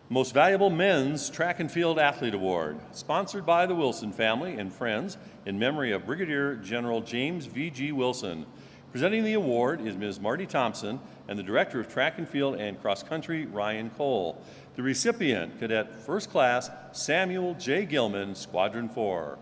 Most Valuable Men's Track and Field Athlete Award, sponsored by the Wilson family and friends in memory of Brigadier General James V.G. Wilson. Presenting the award is Ms. Marty Thompson and the Director of Track and Field and Cross Country, Ryan Cole. The recipient, Cadet 1st Class Samuel J. Gilman, Squadron 4.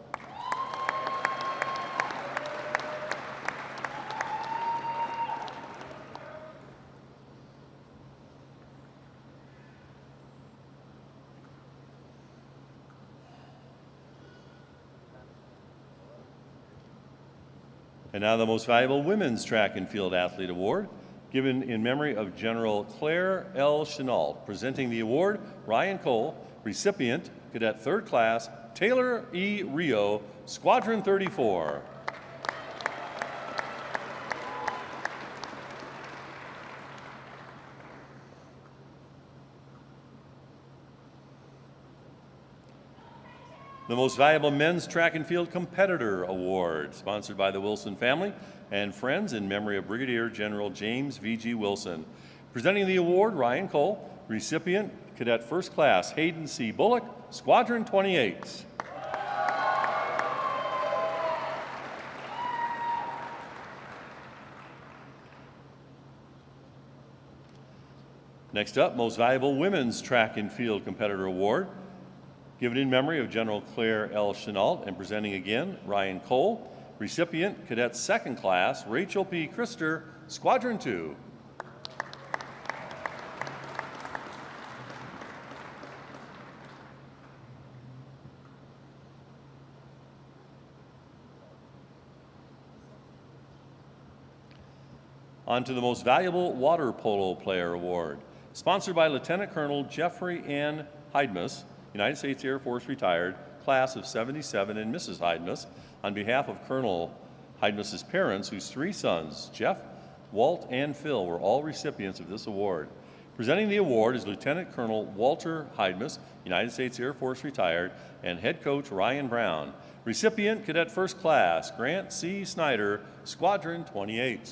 And now the Most Valuable Women's Track and Field Athlete Award, given in memory of General Claire L. Chenault. Presenting the award, Ryan Cole. Recipient, Cadet 3rd Class, Taylor E. Rio, Squadron 34. The Most Valuable Men's Track and Field Competitor Award, sponsored by the Wilson family and friends in memory of Brigadier General James V.G. Wilson. Presenting the award, Ryan Cole. Recipient, Cadet 1st Class, Hayden C. Bullock, Squadron 28. Next up, Most Valuable Women's Track and Field Competitor Award, given in memory of General Claire L. Chenault, and presenting again, Ryan Cole. Recipient, Cadet 2nd Class, Rachel P. Christer, Squadron 2. On to the Most Valuable Water Polo Player Award, sponsored by Lieutenant Colonel Jeffrey N. Heidmus, United States Air Force retired, class of '77, and Mrs. Heidmus, on behalf of Colonel Heidmus's parents, whose 3 sons, Jeff, Walt, and Phil, were all recipients of this award. Presenting the award is Lieutenant Colonel Walter Heidmus, United States Air Force retired, and head coach Ryan Brown. Recipient, Cadet 1st Class, Grant C. Snyder, Squadron 28.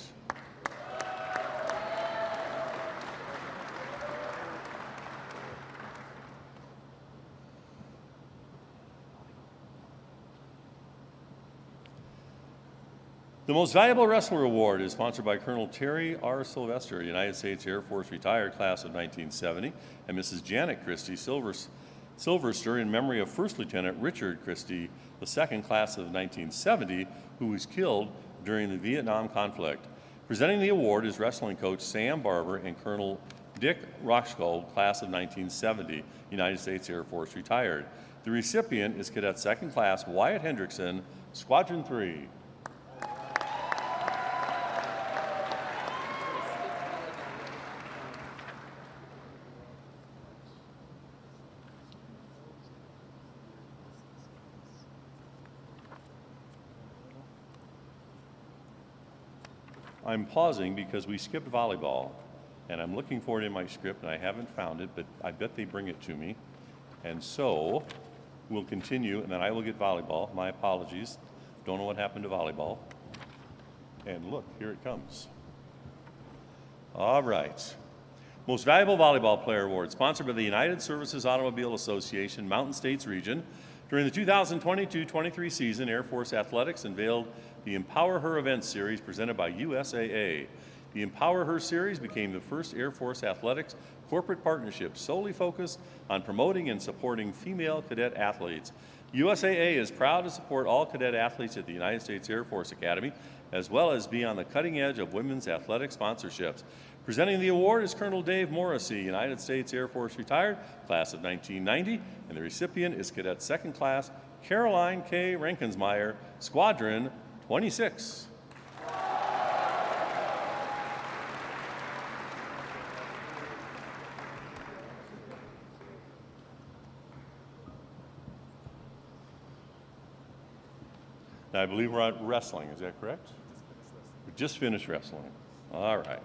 The Most Valuable Wrestler Award is sponsored by Colonel Terry R. Sylvester, United States Air Force retired, class of 1970, and Mrs. Janet Christie Sylvester in memory of First Lieutenant Richard Christie, the 2nd class of 1970, who was killed during the Vietnam conflict. Presenting the award is wrestling coach Sam Barber and Colonel Dick Roxgold, class of 1970, United States Air Force retired. The recipient is Cadet 2nd Class Wyatt Hendrickson, Squadron 3. I'm pausing because we skipped volleyball, and I'm looking for it in my script, and I haven't found it, but I bet they bring it to me. And so we'll continue, and then I will get volleyball. My apologies. Don't know what happened to volleyball. And look, here it comes. All right. Most Valuable Volleyball Player Award, sponsored by the United Services Automobile Association, Mountain States Region. During the 2022-23 season, Air Force Athletics unveiled the Empower Her Event Series presented by USAA. The Empower Her Series became the first Air Force Athletics corporate partnership solely focused on promoting and supporting female cadet athletes. USAA is proud to support all cadet athletes at the United States Air Force Academy, as well as be on the cutting edge of women's athletic sponsorships. Presenting the award is Colonel Dave Morrissey, United States Air Force retired, class of 1990, and the recipient is Cadet 2nd Class Caroline K. Rankensmeyer, Squadron 26. Now, I believe we're at wrestling, is that correct? We just finished wrestling. All right.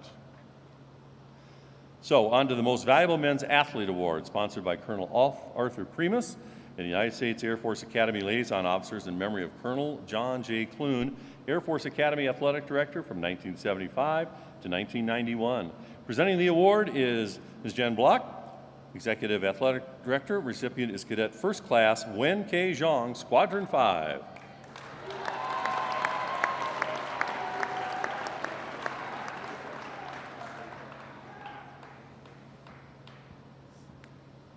So, on to the Most Valuable Men's Athlete Award, sponsored by Colonel Arthur Primus and the United States Air Force Academy Liaison Officers in memory of Colonel John J. Clune, Air Force Academy Athletic Director from 1975 to 1991. Presenting the award is Ms. Jen Block, Executive Athletic Director. Recipient is Cadet 1st Class Wen K. Zhang, Squadron 5.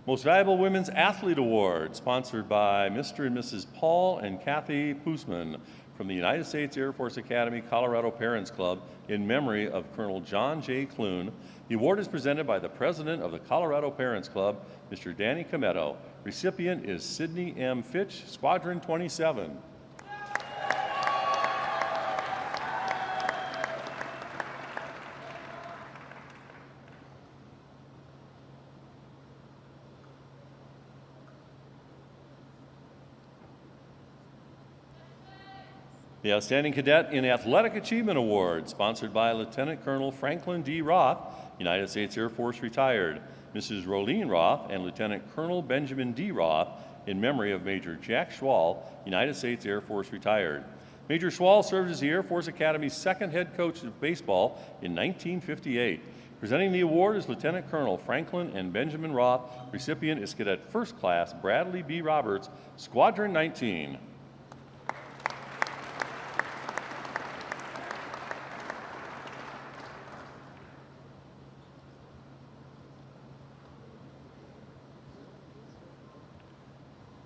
Most Valuable Women's Athlete Award, sponsored by Mr. and Mrs. Paul and Kathy Poosman from the United States Air Force Academy Colorado Parents Club in memory of Colonel John J. Clune. The award is presented by the President of the Colorado Parents Club, Mr. Danny Cometto. Recipient is Sidney M. Fitch, Squadron 27. The Outstanding Cadet in Athletic Achievement Award, sponsored by Lieutenant Colonel Franklin D. Roth, United States Air Force retired, Mrs. Rolene Roth, and Lieutenant Colonel Benjamin D. Roth, in memory of Major Jack Schwall, United States Air Force retired. Major Schwall served as the Air Force Academy's second head coach of baseball in 1958. Presenting the award is Lieutenant Colonel Franklin and Benjamin Roth. Recipient is Cadet First Class Bradley B. Roberts, Squadron 19.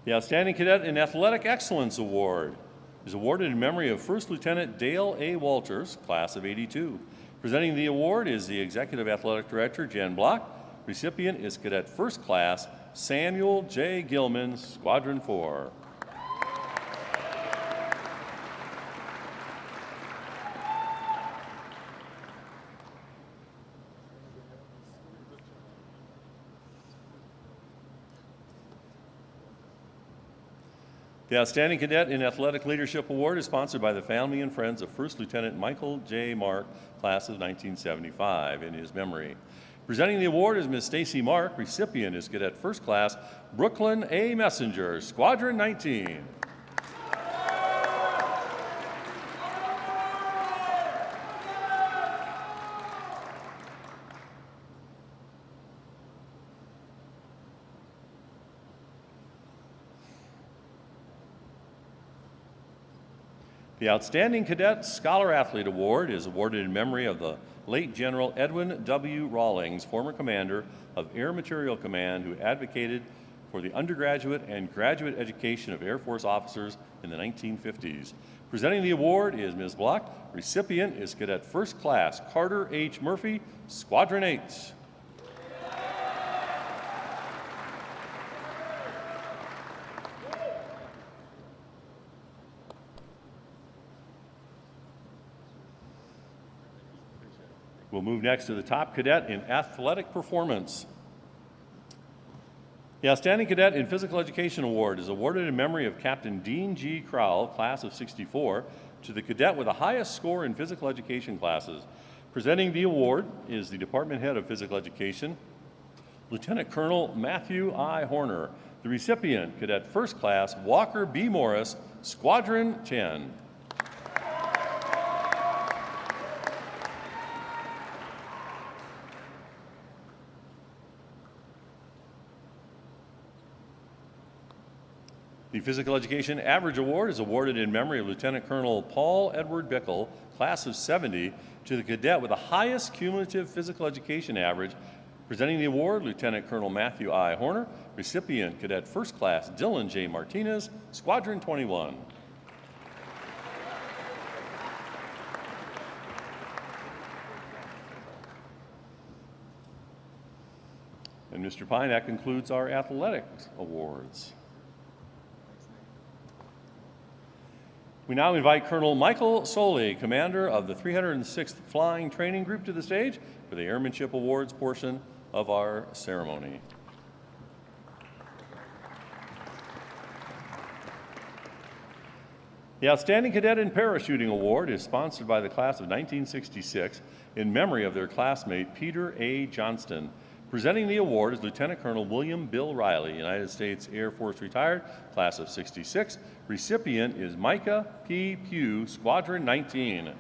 The Outstanding Cadet in Athletic Excellence Award is awarded in memory of First Lieutenant Dale A. Walters, class of '82. Presenting the award is the Executive Athletic Director, Jen Block. Recipient is Cadet First Class Samuel J. Gilman, Squadron 4. The Outstanding Cadet in Athletic Leadership Award is sponsored by the family and friends of First Lieutenant Michael J. Mark, class of 1975, in his memory. Presenting the award is Ms. Stacy Mark. Recipient is Cadet First Class Brooklyn A. Messenger, Squadron 19. The Outstanding Cadet Scholar Athlete Award is awarded in memory of the late General Edwin W. Rawlings, former commander of Air Material Command, who advocated for the undergraduate and graduate education of Air Force officers in the 1950s. Presenting the award is Ms. Block. Recipient is Cadet First Class Carter H. Murphy, Squadron 8. We'll move next to the top cadet in athletic performance. The Outstanding Cadet in Physical Education Award is awarded in memory of Captain Dean G. Crowell, class of '64, to the cadet with the highest score in physical education classes. Presenting the award is the Department Head of Physical Education, Lieutenant Colonel Matthew I. Horner. The recipient, Cadet First Class Walker B. Morris, Squadron 10. The Physical Education Average Award is awarded in memory of Lieutenant Colonel Paul Edward Bickle, class of '70, to the cadet with the highest cumulative physical education average. Presenting the award, Lieutenant Colonel Matthew I. Horner. Recipient, Cadet First Class Dylan J. Martinez, Squadron 21. And Mr. Pine, that concludes our athletics awards. We now invite Colonel Michael Soley, commander of the 306th Flying Training Group, to the stage for the Airmanship Awards portion of our ceremony. The Outstanding Cadet in Parachuting Award is sponsored by the class of 1966 in memory of their classmate Peter A. Johnston. Presenting the award is Lieutenant Colonel William Bill Riley, United States Air Force retired, class of '66. Recipient is Micah P. Pugh, Squadron 19.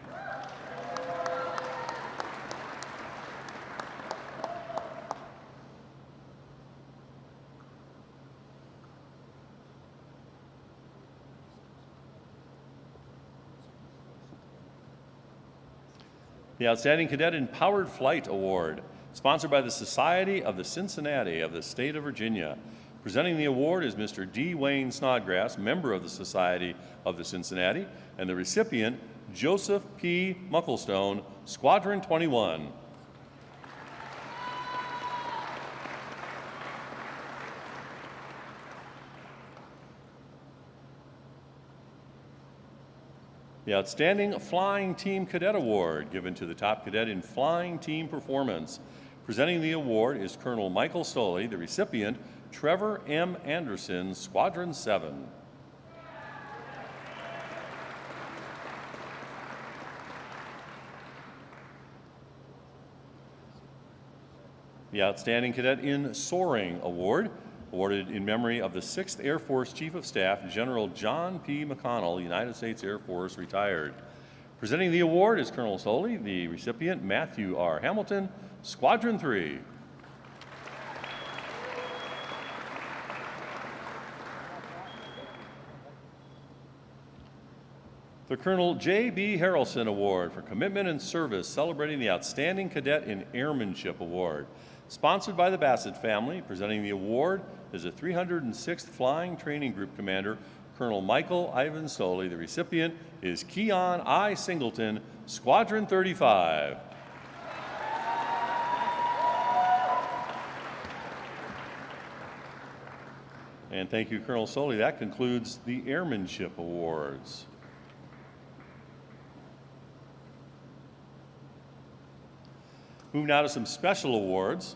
The Outstanding Cadet in Powered Flight Award, sponsored by the Society of the Cincinnati of the State of Virginia. Presenting the award is Mr. D. Wayne Snodgrass, member of the Society of the Cincinnati, and the recipient, Joseph P. Mucklestone, Squadron 21. The Outstanding Flying Team Cadet Award, given to the top cadet in flying team performance. Presenting the award is Colonel Michael Soley, the recipient, Trevor M. Anderson, Squadron 7. The Outstanding Cadet in Soaring Award, awarded in memory of the 6th Air Force Chief of Staff, General John P. McConnell, United States Air Force, retired. Presenting the award is Colonel Soley, the recipient, Matthew R. Hamilton, Squadron 3. The Colonel J.B. Harrelson Award for Commitment and Service, celebrating the Outstanding Cadet in Airmanship Award. Sponsored by the Bassett family, presenting the award is the 306th Flying Training Group Commander, Colonel Michael Ivan Soley. The recipient is Keon I. Singleton, Squadron 35. And thank you, Colonel Soley. That concludes the Airmanship Awards. Move now to some special awards.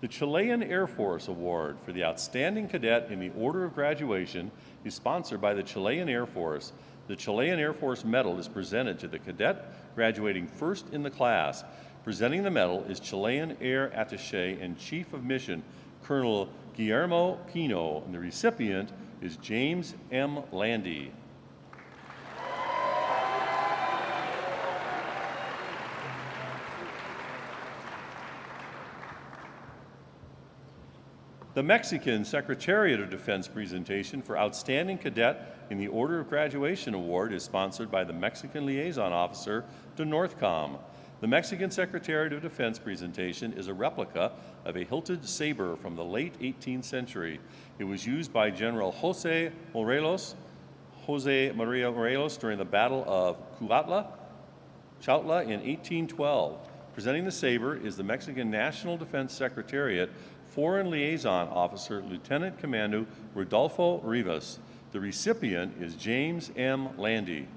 The Chilean Air Force Award for the Outstanding Cadet in the Order of Graduation is sponsored by the Chilean Air Force. The Chilean Air Force Medal is presented to the cadet graduating first in the class. Presenting the medal is Chilean Air Attaché and Chief of Mission, Colonel Guillermo Pino, and the recipient is James M. Landy. The Mexican Secretariat of Defense presentation for Outstanding Cadet in the Order of Graduation Award is sponsored by the Mexican Liaison Officer to NORTHCOM. The Mexican Secretariat of Defense presentation is a replica of a hilted saber from the late 18th century. It was used by General Jose Maria Morelos during the Battle of Cuautla in 1812. Presenting the saber is the Mexican National Defense Secretariat Foreign Liaison Officer, Lieutenant Commander Rodolfo Rivas. The recipient is James M. Landy.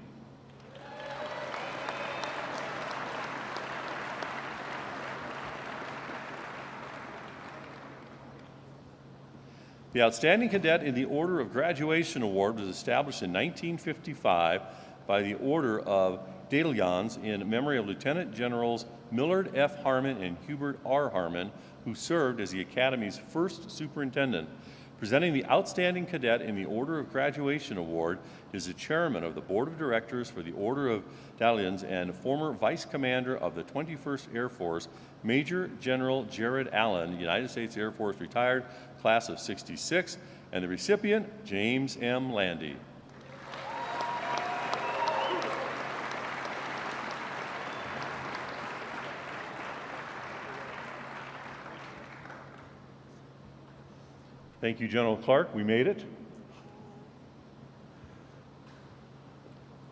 The Outstanding Cadet in the Order of Graduation Award was established in 1955 by the Order of Daedalians in memory of Lieutenant Generals Millard F. Harmon and Hubert R. Harmon, who served as the Academy's first superintendent. Presenting the Outstanding Cadet in the Order of Graduation Award is the Chairman of the Board of Directors for the Order of Daedalians and former Vice Commander of the 21st Air Force, Major General Jared Allen, United States Air Force retired, class of '66, and the recipient, James M. Landy. Thank you, General Clark. We made it.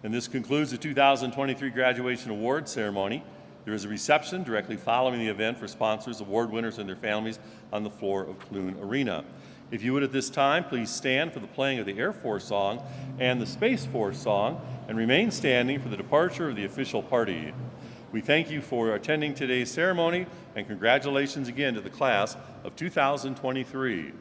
And this concludes the 2023 graduation award ceremony. There is a reception directly following the event for sponsors, award winners, and their families on the floor of Clune Arena. If you would at this time, please stand for the playing of the Air Force song and the Space Force song, and remain standing for the departure of the official party. We thank you for attending today's ceremony, and congratulations again to the class of 2023.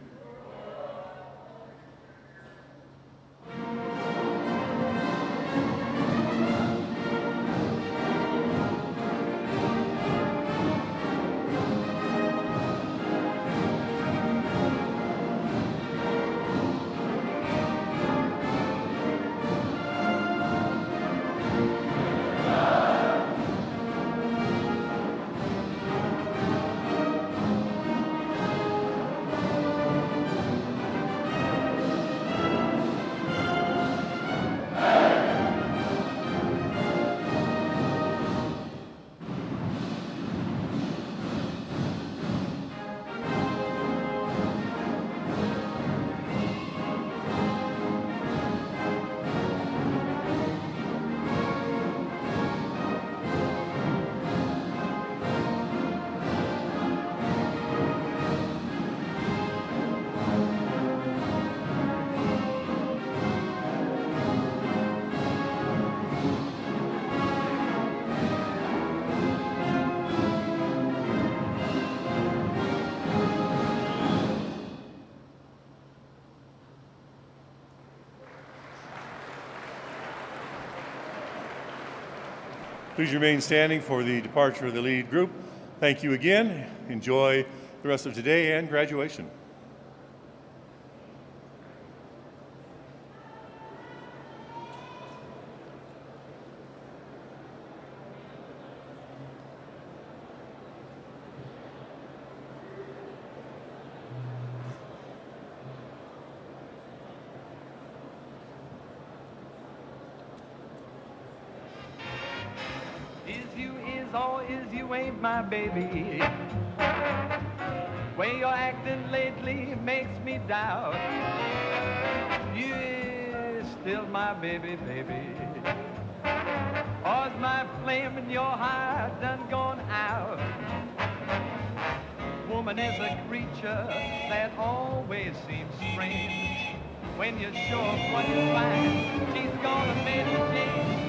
Please remain standing for the departure of the lead group. Thank you again. Enjoy the rest of today and graduation.
Or is you ain't my baby? Way you're acting lately makes me doubt you is still my baby, baby. Or's my flame in your heart done gone out? Woman is a creature that always seems strange. When you're sure of what you find, she's gonna make a change.